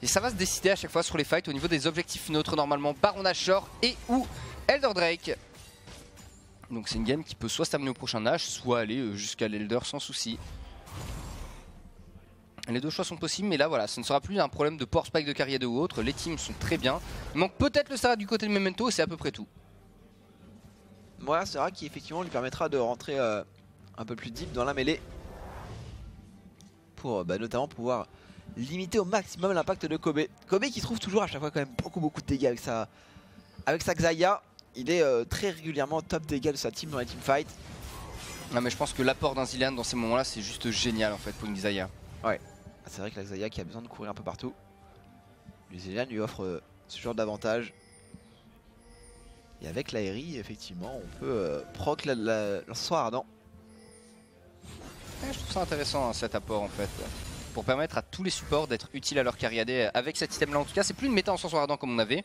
Et ça va se décider à chaque fois sur les fights au niveau des objectifs neutres. Normalement, Baron Nashor et ou Elder Drake. Donc c'est une game qui peut soit s'amener au prochain Nash, soit aller jusqu'à l'Elder sans souci. Les deux choix sont possibles, mais là voilà, ce ne sera plus un problème de power spike de carrière ou autre. Les teams sont très bien. Il manque peut-être le Sarah du côté de Memento et c'est à peu près tout. Voilà, Sarah qui effectivement lui permettra de rentrer un peu plus deep dans la mêlée. Pour notamment pouvoir limiter au maximum l'impact de Kobe. Kobe qui trouve toujours à chaque fois quand même beaucoup de dégâts avec sa Xayah. Il est très régulièrement top dégâts de sa team dans les teamfights. Non mais je pense que l'apport d'un Zilean dans ces moments là c'est juste génial en fait pour une Xayah. Ouais. C'est vrai que la Xayah qui a besoin de courir un peu partout. Le Zilean lui offre ce genre d'avantage. Et avec l'aérie, effectivement, on peut proc l'encensoir ardent. Ouais, je trouve ça intéressant hein, cet apport en fait. Pour permettre à tous les supports d'être utiles à leur carrière avec cet item là en tout cas. C'est plus une méta encensoir ardent comme on avait.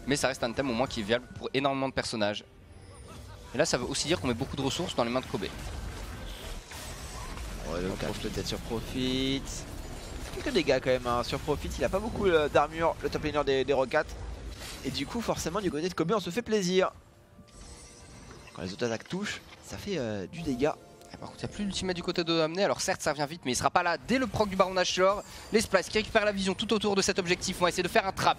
Mais ça reste un item au moins qui est viable pour énormément de personnages. Et là ça veut aussi dire qu'on met beaucoup de ressources dans les mains de Kobe. Ouais, le catch peut-être sur Profit. Quelques dégâts quand même hein. Sur Profit, il a pas beaucoup d'armure, le top laner des Rocats. Et du coup forcément du côté de Kobe on se fait plaisir. Quand les autres attaques touchent, ça fait du dégât. Par contre, il n'y a plus l'ultimate du côté de Amené. Alors certes, ça revient vite, mais il sera pas là dès le proc du Baron Nashor. Les Splice qui récupèrent la vision tout autour de cet objectif vont essayer de faire un trap.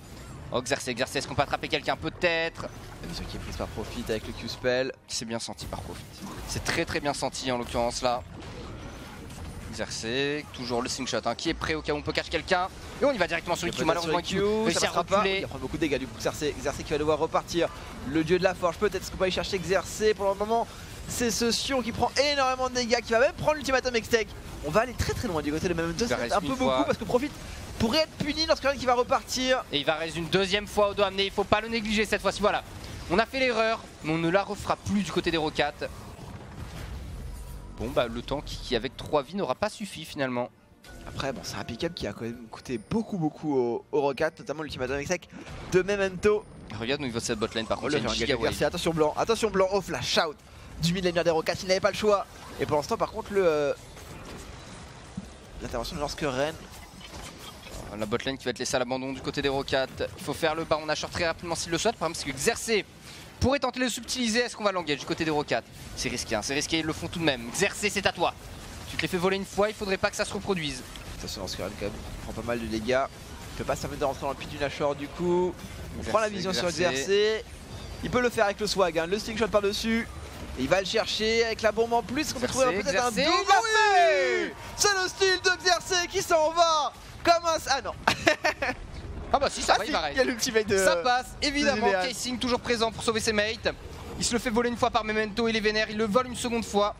Oh, Xerxes, est-ce qu'on peut attraper quelqu'un peut-être? La vision qui est prise par Profit avec le Q-Spell. C'est bien senti par Profit. C'est très bien senti en l'occurrence là. Xerxes, toujours le slingshot hein, qui est prêt au cas où on peut cacher quelqu'un. Et on y va directement sur le Q, malheureusement Q réussit à reculer. Il prend beaucoup de dégâts du coup Xerxes qui va devoir repartir. Le dieu de la forge, peut-être ce qu'on peut aller chercher Xerxes pour le moment. C'est ce Sion qui prend énormément de dégâts, qui va même prendre l'ultimatum Extech. On va aller très loin du côté de Memento, c'est un peu beaucoup parce que Profit pourrait être puni lorsqu'il va repartir. Et il va rester une deuxième fois au dos amené, il faut pas le négliger cette fois-ci, voilà. On a fait l'erreur, mais on ne la refera plus du côté des Rocats. Bon bah le tank qui avec 3 vies n'aura pas suffi finalement. Après bon c'est un pick-up qui a quand même coûté beaucoup aux Rocats, notamment l'ultimatum Extech de Memento. Regarde au niveau de cette botlane par contre, attention blanc, oh flash out du midlaner des Rocats, il n'avait pas le choix. Et pour l'instant par contre l'intervention de Lorskeren. La botlane qui va être laissée à l'abandon du côté des Rocats. Il faut faire le Baron Nashor très rapidement s'il le souhaite. Par exemple, parce que Xerxes pourrait tenter de le subtiliser. Est-ce qu'on va l'engage du côté des Rocats? C'est risqué, hein, c'est risqué, ils le font tout de même. Xerxes, c'est à toi. Tu te l'es fait voler une fois, il faudrait pas que ça se reproduise. Attention, Lorskeren quand même prend pas mal de dégâts. Il peut pas se permettre de rentrer dans le pit du Nashor du coup. On prend la vision sur Xerxes. Il peut le faire avec le swag, hein. Le slingshot par dessus. Et il va le chercher avec la bombe en plus. On peut trouver peut-être un double. Oui, c'est le style de Xerxes qui s'en va comme un... Ah non. Ah bah si, ça va, il va il y a l'ultimate de... Ça passe, évidemment. Casing toujours présent pour sauver ses mates. Il se le fait voler une fois par Memento, il est vénère, il le vole une seconde fois.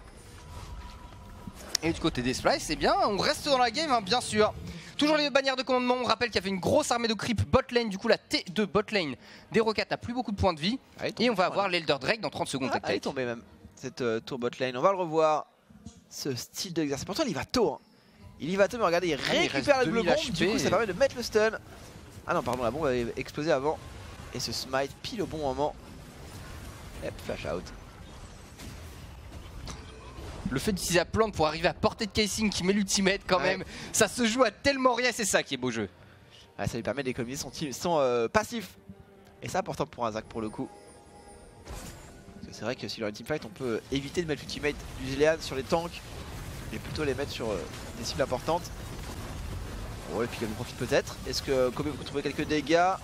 Et du côté des Splice, c'est bien, on reste dans la game, hein, bien sûr. Toujours les bannières de commandement, on rappelle qu'il y avait une grosse armée de creep bot lane, du coup la T2 bot lane des Rocats n'a plus beaucoup de points de vie. Et on va avoir l'Elder Drake dans 30 secondes. Elle est tombée même, cette tour bot lane, on va le revoir. Ce style d'exercice, pourtant il y va tôt. Hein. Il y va tôt, mais regardez, il récupère la double bombe, du coup ça permet de mettre le stun. Ah non, pardon, la bombe avait explosé avant. Et ce smite pile au bon moment. Hop, flash out. Le fait d'utiliser la plante pour arriver à portée de Casing qui met l'ultimate quand même, ça se joue à tellement rien, c'est ça qui est beau jeu. Ouais, ça lui permet d'économiser son passif. Et ça important pour un Zac pour le coup. C'est vrai que si leur teamfight on peut éviter de mettre l'ultimate du Zilean sur les tanks et plutôt les mettre sur des cibles importantes. Bon, et puis Kobe profite peut-être. Est-ce que Kobe peut trouver quelques dégâts?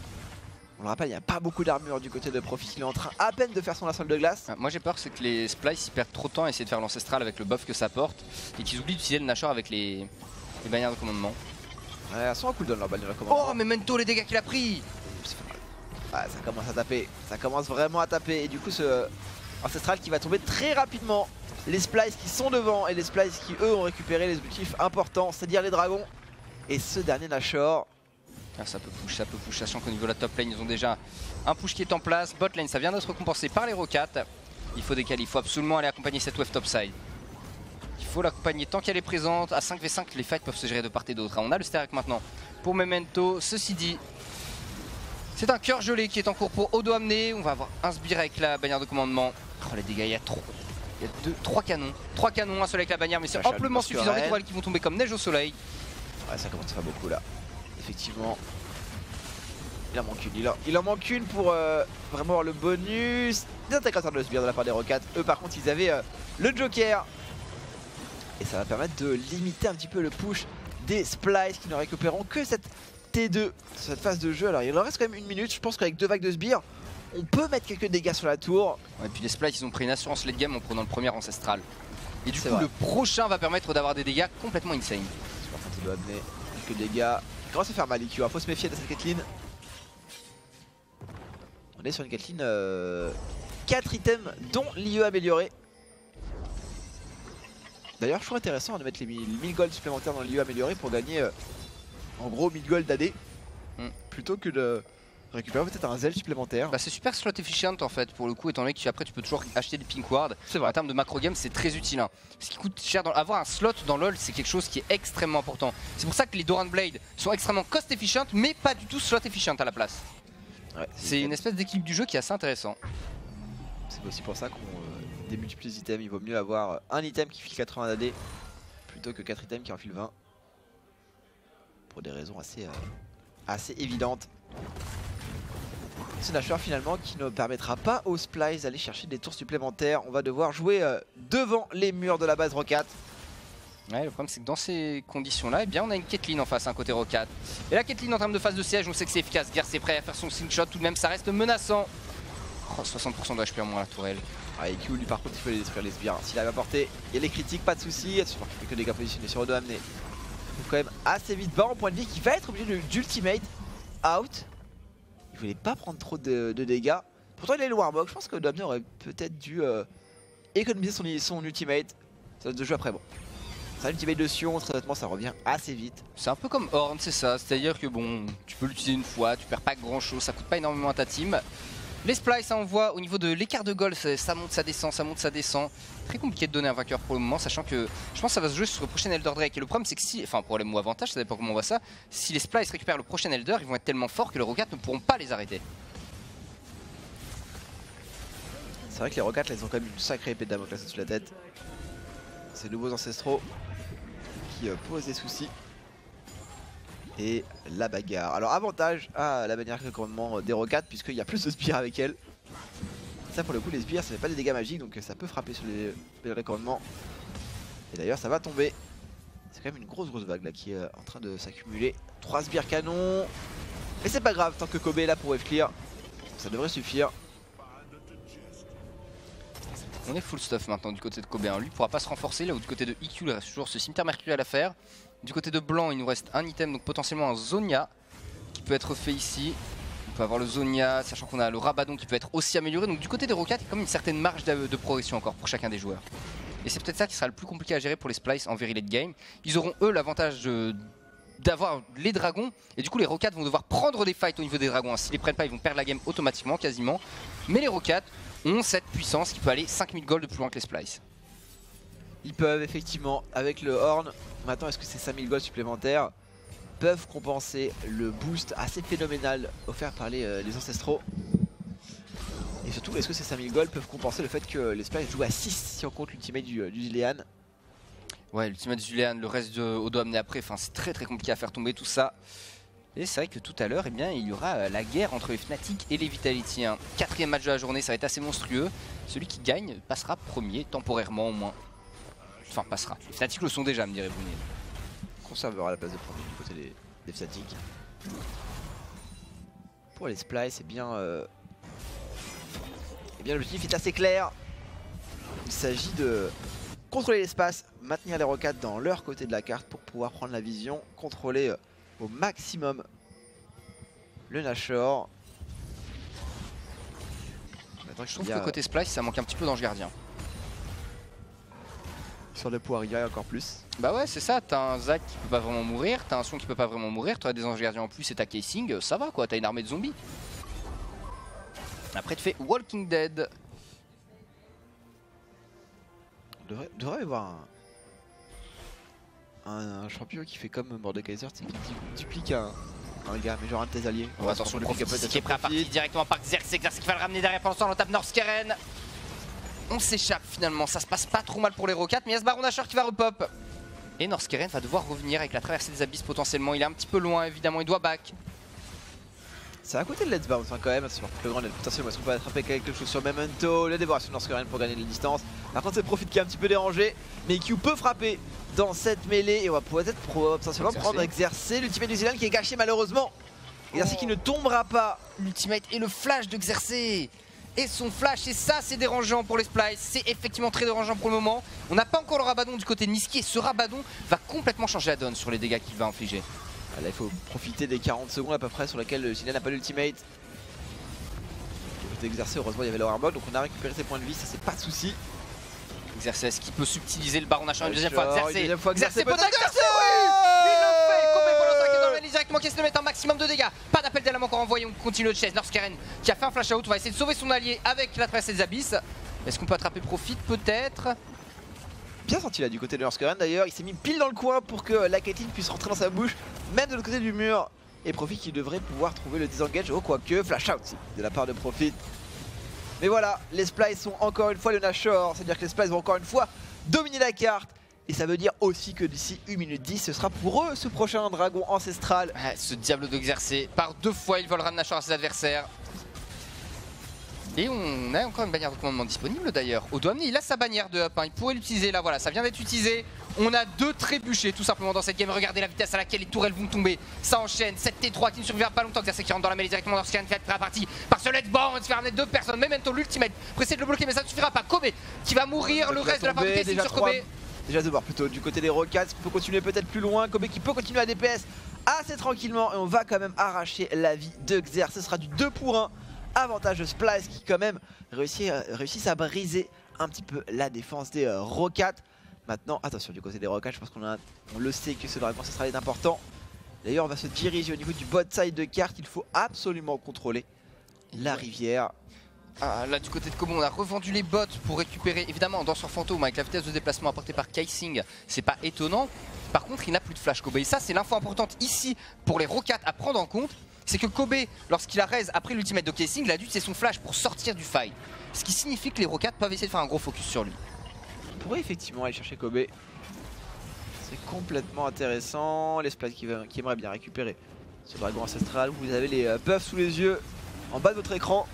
On le rappelle, il n'y a pas beaucoup d'armure du côté de Profit, il est en train à peine de faire son assaut de glace. Moi j'ai peur c'est que les Splice ils perdent trop de temps à essayer de faire l'ancestral avec le buff que ça porte et qu'ils oublient d'utiliser le Nashor avec les bannières de commandement. Ouais, elles sont un cooldown leur bannière de commandement. Oh mais Memento, les dégâts qu'il a pris! Ouais, ça commence à taper, ça commence vraiment à taper et du coup ce ancestral qui va tomber très rapidement. Les Splice qui sont devant et les Splice qui eux ont récupéré les objectifs importants, c'est-à-dire les dragons. Et ce dernier Nashor. Ah, ça peut push, sachant qu'au niveau de la top lane ils ont déjà un push qui est en place. Bot lane ça vient d'être récompensé par les Rocats. Il faut décaler, il faut absolument aller accompagner cette wave topside. Il faut l'accompagner tant qu'elle est présente. À 5v5 les fights peuvent se gérer de part et d'autre. On a le Sterek maintenant pour Memento. Ceci dit, c'est un cœur gelé qui est en cours pour Odo amené. On va avoir un sbire avec la bannière de commandement. Oh les dégâts, il y a trop. Il y a 3 canons. 3 canons, un seul avec la bannière, mais c'est amplement suffisant. Des toiles qui vont tomber comme neige au soleil. Ouais, ça commence à faire beaucoup là. Effectivement. Il en manque une. Il en manque une pour vraiment avoir le bonus. Des intégrateurs de sbire de la part des Rocats. Eux par contre ils avaient le Joker. Et ça va permettre de limiter un petit peu le push des Splice qui ne récupéreront que cette T2 sur cette phase de jeu. Alors il leur reste quand même 1 minute. Je pense qu'avec 2 vagues de sbire, on peut mettre quelques dégâts sur la tour. Ouais, et puis les Splice ils ont pris une assurance late game en prenant le premier ancestral. Et du coup le prochain va permettre d'avoir des dégâts complètement insane. Par contre il doit amener quelques dégâts. Il commence à faire mal IQ, faut se méfier de cette Caitlyn. On est sur une Caitlyn 4 items dont l'IE amélioré. D'ailleurs je trouve intéressant de mettre les 1000 gold supplémentaires dans l'IE amélioré pour gagner en gros 1000 gold AD plutôt que de récupérer peut-être un zèle supplémentaire. Bah c'est super slot efficient en fait pour le coup, étant donné que après tu peux toujours acheter des pink wards. En termes de macro game c'est très utile. Hein. Ce qui coûte cher, avoir un slot dans LoL c'est quelque chose qui est extrêmement important. C'est pour ça que les Doran Blade sont extrêmement cost efficient mais pas du tout slot efficient à la place. Ouais, c'est une espèce d'équilibre du jeu qui est assez intéressant. C'est aussi pour ça qu'on démultiplie les items, il vaut mieux avoir un item qui file 80 AD plutôt que 4 items qui en filent 20. Pour des raisons assez évidentes. Ce Nashor finalement qui ne permettra pas aux Splice d'aller chercher des tours supplémentaires. On va devoir jouer devant les murs de la base Roccat. Ouais, le problème c'est que dans ces conditions-là, eh bien, on a une Caitlyn en face, côté Roccat. Et la Caitlyn en termes de phase de siège, on sait que c'est efficace. Xerxes est prêt à faire son slingshot, tout de même ça reste menaçant. Oh, 60% de HP en moins la tourelle. Ah, EQ lui par contre il faut les détruire les sbires. S'il arrive à porter, il y a les critiques, pas de soucis. Il fait que des dégâts positionnés sur Odo amené. Il faut quand même assez vite bas en point de vie qui va être obligé d'ultimate out. Il voulait pas prendre trop de dégâts. Pourtant il a le Warmog, je pense que Odo amené aurait peut-être dû économiser son ultimate. Ça de jeu après bon. Ça ultimate de Sion, très honnêtement ça revient assez vite. C'est un peu comme Horn, c'est ça. C'est-à-dire que bon, tu peux l'utiliser une fois, tu perds pas grand chose, ça coûte pas énormément à ta team. Les Splice, on voit au niveau de l'écart de goal, ça monte, ça descend, ça monte, ça descend. Très compliqué de donner un vainqueur pour le moment, sachant que je pense que ça va se jouer sur le prochain Elder Drake. Et le problème, c'est que si, enfin, problème ou avantage, ça dépend comment on voit ça, si les Splice récupèrent le prochain Elder, ils vont être tellement forts que les Roccat ne pourront pas les arrêter. C'est vrai que les Roccat, là, ils ont quand même une sacrée épée de Damoclès au-dessus de la tête. Ces nouveaux ancestraux qui posent des soucis. Et la bagarre. Alors avantage à la manière de commandement des Roccat puisqu'il y a plus de sbires avec elle. Ça pour le coup les sbires ça fait pas des dégâts magiques donc ça peut frapper sur les commandements. Et d'ailleurs ça va tomber. C'est quand même une grosse vague là qui est en train de s'accumuler. 3 sbires canons. Mais c'est pas grave tant que Kobe est là pour wave clear. Ça devrait suffire. On est full stuff maintenant du côté de Kobe. Lui pourra pas se renforcer là où du côté de EQ il reste toujours ce cimetière mercurial à faire. Du côté de blanc il nous reste un item donc potentiellement un Zonia qui peut être fait ici. On peut avoir le Zonia sachant qu'on a le Rabadon qui peut être aussi amélioré. Donc du côté des Roccat il y a comme une certaine marge de progression encore pour chacun des joueurs. Et c'est peut-être ça qui sera le plus compliqué à gérer pour les Splice en very late game. Ils auront eux l'avantage d'avoir les dragons et du coup les Roccat vont devoir prendre des fights au niveau des dragons. S'ils les prennent pas ils vont perdre la game automatiquement quasiment. Mais les Roccat ont cette puissance qui peut aller 5000 gold de plus loin que les Splice. Ils peuvent effectivement avec le Horn, maintenant est-ce que ces 5000 gold supplémentaires peuvent compenser le boost assez phénoménal offert par les ancestraux. Et surtout est-ce que ces 5000 gold peuvent compenser le fait que les Splice jouent à 6 si on compte l'ultimate du Zilean. Ouais l'ultimate du Zilean, le reste de Odo amené après, enfin c'est très compliqué à faire tomber tout ça. Et c'est vrai que tout à l'heure, eh bien, il y aura la guerre entre les Fnatic et les Vitality. Hein. 4e match de la journée, ça va être assez monstrueux. Celui qui gagne passera premier, temporairement au moins. Enfin, passera. Les Fnatic le sont déjà, me direz-vous. Conservera la place de premier du côté des Fnatic. Pour les Splice, eh bien l'objectif est assez clair. Il s'agit de contrôler l'espace, maintenir les Roccat dans leur côté de la carte pour pouvoir prendre la vision, contrôler au maximum le Nashor. Je trouve que côté Splice ça manque un petit peu d'ange gardien. Sur le Poirier encore plus. Bah ouais c'est ça, t'as un Zac qui peut pas vraiment mourir, t'as un Son qui peut pas vraiment mourir, t'as des anges gardiens en plus et t'as Casing, ça va quoi, t'as une armée de zombies. Après tu fais Walking Dead. On devrait avoir un champion qui fait comme Mordekaiser, qui duplique un gars, mais genre un de tes alliés. Oh, attention, le Prophet qui est prêt à partir directement par Xerxes. Xerxes qui va le ramener derrière pendant ce temps, on tape Norskeren. On s'échappe finalement, ça se passe pas trop mal pour les Roccat, mais il y a ce Baron Nashor qui va repop. Et Norskeren va devoir revenir avec la traversée des abysses potentiellement, il est un petit peu loin évidemment, il doit back. C'est à côté de Let's Bounce quand même, sur le grand potentiellement est-ce qu'on peut attraper quelque chose sur Memento, le dévoration de Norskeren pour gagner de la distance. Par contre c'est Profit qui est un petit peu dérangé, mais EQ peut frapper dans cette mêlée et on va peut-être potentiellement prendre Xerxes, l'ultimate du Zilean qui est gâché malheureusement. Xerxes qui ne tombera pas. L'ultimate et le flash de Xerxes et son flash, et ça c'est dérangeant pour les Splice, c'est effectivement très dérangeant pour le moment. On n'a pas encore le Rabadon du côté de Niski et ce Rabadon va complètement changer la donne sur les dégâts qu'il va infliger. Là il faut profiter des 40 secondes à peu près sur lesquelles le Zilean n'a pas l'ultimate. Xerxes heureusement il y avait le Warmog donc on a récupéré ses points de vie, ça c'est pas de souci. Xerxes qui peut subtiliser le Baron Nashor une deuxième fois. Xerxes peut-être Xerxes, oui, il le fait. Kobe pour l'instant qui est dans la ligne directement, qui essaie de mettre un maximum de dégâts. Pas d'appel d'alarme encore envoyé, on continue de chase. Norskeren qui a fait un flash out, va essayer de sauver son allié avec la traversée des abysses. Est-ce qu'on peut attraper Profit peut-être? Bien senti là du côté de Norskeren d'ailleurs, il s'est mis pile dans le coin pour que la Caitlyn puisse rentrer dans sa bouche, même de l'autre côté du mur. Et Profit qui devrait pouvoir trouver le disengage, oh quoique, flash out de la part de Profit. Mais voilà, les Splice sont encore une fois le Nashor, c'est-à-dire que les Splice vont encore une fois dominer la carte. Et ça veut dire aussi que d'ici 1 minute 10, ce sera pour eux ce prochain dragon ancestral. Ce diable de Xerxes, par 2 fois il volera le Nashor à ses adversaires. Et on a encore une bannière de commandement disponible d'ailleurs. Odoamne, il a sa bannière de up, hein. Il pourrait l'utiliser là, voilà, ça vient d'être utilisé. On a 2 trébuchés tout simplement dans cette game. Regardez la vitesse à laquelle les tourelles vont tomber. Ça enchaîne, 7T3 qui ne survivra pas longtemps. Xerxes qui rentre dans la mêlée directement lorsqu'il y a une première partie. Par ce let's bomb, on va se faire amener 2 personnes. Memento l'ultimate, pressé de le bloquer, mais ça ne suffira pas. Kobe qui va mourir, le reste de la part de Casey sur Kobe. Déjà de voir plutôt du côté des Rockets, qui peut continuer peut-être plus loin. Kobe qui peut continuer à DPS assez tranquillement. Et on va quand même arracher la vie de Xer. Ce sera du 2 pour 1. Avantage de Splyce qui quand même réussissent à briser un petit peu la défense des Rockets. Maintenant, attention du côté des Rockets, je pense qu'on le sait que ce dragon, ce sera important. D'ailleurs, on va se diriger au niveau du bot side de carte. Il faut absolument contrôler la rivière. Ah, là du côté de Kobe, on a revendu les bots pour récupérer évidemment un danseur fantôme avec la vitesse de déplacement apportée par Kaising. C'est pas étonnant. Par contre, il n'a plus de flash Kobe. Et ça, c'est l'info importante ici pour les Rockets à prendre en compte. C'est que Kobe, lorsqu'il a raise après l'ultimate de Kaising, il a dû utiliser son flash pour sortir du fight. Ce qui signifie que les Rockets peuvent essayer de faire un gros focus sur lui. On pourrait effectivement aller chercher Kobe. C'est complètement intéressant. Les Splats qui aimeraient bien récupérer ce dragon ancestral. Vous avez les buffs sous les yeux en bas de votre écran.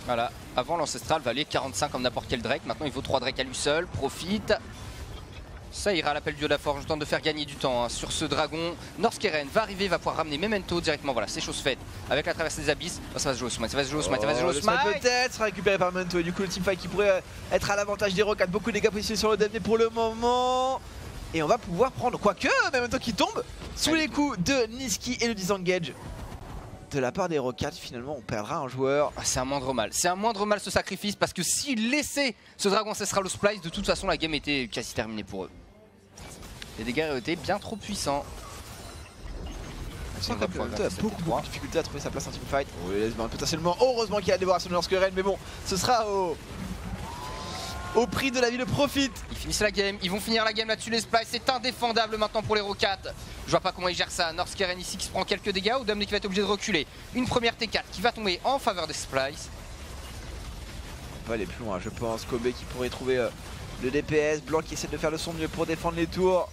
Voilà, avant l'ancestral valait 45 comme n'importe quel Drake. Maintenant il vaut 3 Drake à lui seul. Profite. Ça ira à l'appel du haut de la forge. Je tente de faire gagner du temps sur ce dragon. Norskeren va arriver, va pouvoir ramener Memento directement. Voilà, c'est chose faite. Avec la traversée des abysses. Oh, ça va se jouer au smite, ça va se jouer au smite, ça va se jouer au smite. Peut-être sera récupéré par Memento. Et du coup, le teamfight qui pourrait être à l'avantage des Rockets. Beaucoup de dégâts positionnés sur le DMD pour le moment. Et on va pouvoir prendre, quoique, Memento qui tombe sous les coups de Niski et le disengage. De la part des Rockets, finalement, on perdra un joueur. Ah, c'est un moindre mal. C'est un moindre mal ce sacrifice parce que s'il laissait ce dragon ancestral au Splyce, de toute façon, la game était quasi terminée pour eux. Les dégâts étaient bien trop puissants. On a beaucoup de difficultés à trouver sa place en teamfight. Oui, potentiellement, heureusement qu'il y a la dévoration de Norskeren, mais bon, ce sera au prix de la vie de Profit. Ils finissent la game, ils vont finir la game là-dessus les Splice, c'est indéfendable maintenant pour les Rockets. Je vois pas comment ils gèrent ça, Norskeren ici qui se prend quelques dégâts, Odoamne qui va être obligé de reculer. Une première T4 qui va tomber en faveur des Splice. On va aller plus loin, je pense. Kobe qui pourrait trouver le DPS, Blanc qui essaie de faire de son mieux pour défendre les tours.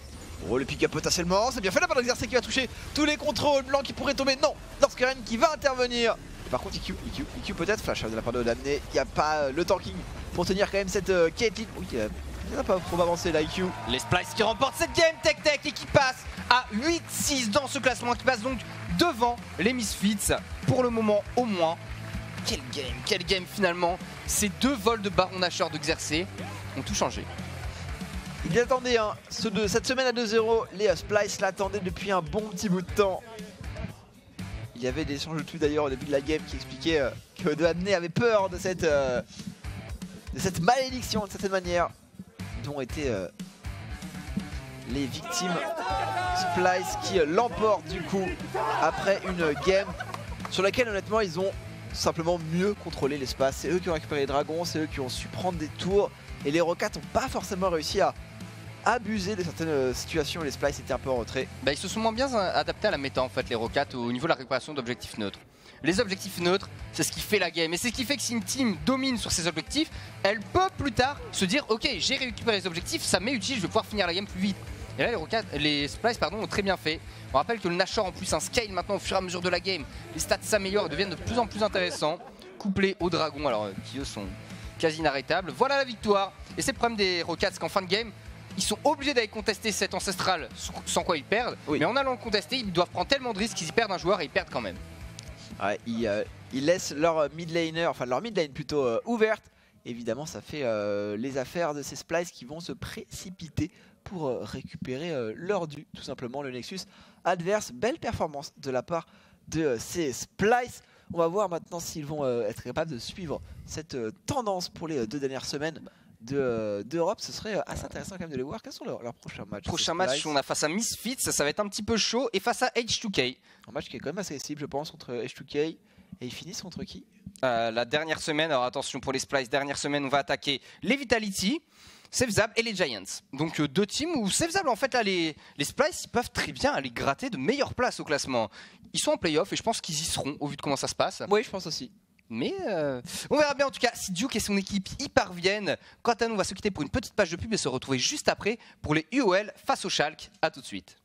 Oh, le pick-up potentiellement, c'est bien fait la part d'Exercer qui va toucher tous les contrôles. Blanc qui pourrait tomber, non, Norskeren qui va intervenir. Et par contre IQ peut-être flash de la part de Odoamne, il n'y a pas le tanking pour tenir quand même cette Caitlyn. Oui, il n'a pas trop avancé là, IQ. Les Splice qui remportent cette game Tech et qui passe à 8-6 dans ce classement, qui passe donc devant les Misfits pour le moment au moins. Quel game finalement. Ces 2 vols de Baron Nashor de Xerxes ont tout changé. Il attendait cette semaine à 2-0, les Splice l'attendaient depuis un bon petit bout de temps. Il y avait des échanges de tweets d'ailleurs au début de la game qui expliquaient que Odoamne avait peur de cette malédiction, de certaine manière, dont étaient les victimes. Splice qui l'emporte du coup après une game sur laquelle honnêtement ils ont simplement mieux contrôlé l'espace. C'est eux qui ont récupéré les dragons, c'est eux qui ont su prendre des tours et les Rockets n'ont pas forcément réussi à abuser de certaines situations où les Splice étaient un peu en retrait. Bah, ils se sont moins bien adaptés à la méta en fait les Rockets au niveau de la récupération d'objectifs neutres. Les objectifs neutres, c'est ce qui fait la game et c'est ce qui fait que si une team domine sur ses objectifs, elle peut plus tard se dire ok, j'ai récupéré les objectifs, ça m'est utile, je vais pouvoir finir la game plus vite. Et là les Splice ont très bien fait. On rappelle que le Nashor en plus un scale maintenant au fur et à mesure de la game. Les stats s'améliorent et deviennent de plus en plus intéressants. Couplés aux dragons, alors qui eux sont quasi inarrêtables. Voilà la victoire. Et c'est le problème des Rockets qu'en fin de game, ils sont obligés d'aller contester cet ancestral sans quoi ils perdent. Oui. Mais en allant le contester, ils doivent prendre tellement de risques qu'ils y perdent un joueur et ils perdent quand même. Ouais, ils laissent leur mid laner, enfin leur mid lane plutôt ouverte. Évidemment, ça fait les affaires de ces Splice qui vont se précipiter pour récupérer leur dû, tout simplement le Nexus adverse. Belle performance de la part de ces Splice. On va voir maintenant s'ils vont être capables de suivre cette tendance pour les 2 dernières semaines d'Europe. Ce serait assez intéressant quand même de les voir. Quels sont leurs prochains matchs? Prochain match, on a face à Misfits, ça va être un petit peu chaud, et face à H2K. Un match qui est quand même assez cible, je pense, entre H2K. Et ils finissent contre qui? La dernière semaine, alors attention pour les Splice, dernière semaine, on va attaquer les Vitality, Sevzab et les Giants. Donc 2 teams où Sevzab, en fait, là, les Splice, ils peuvent très bien aller gratter de meilleures places au classement. Ils sont en playoff et je pense qu'ils y seront au vu de comment ça se passe. Oui, je pense aussi. Mais on verra bien en tout cas si Duke et son équipe y parviennent. Quant à nous, on va se quitter pour une petite page de pub et se retrouver juste après pour les UOL face au Schalke. A tout de suite.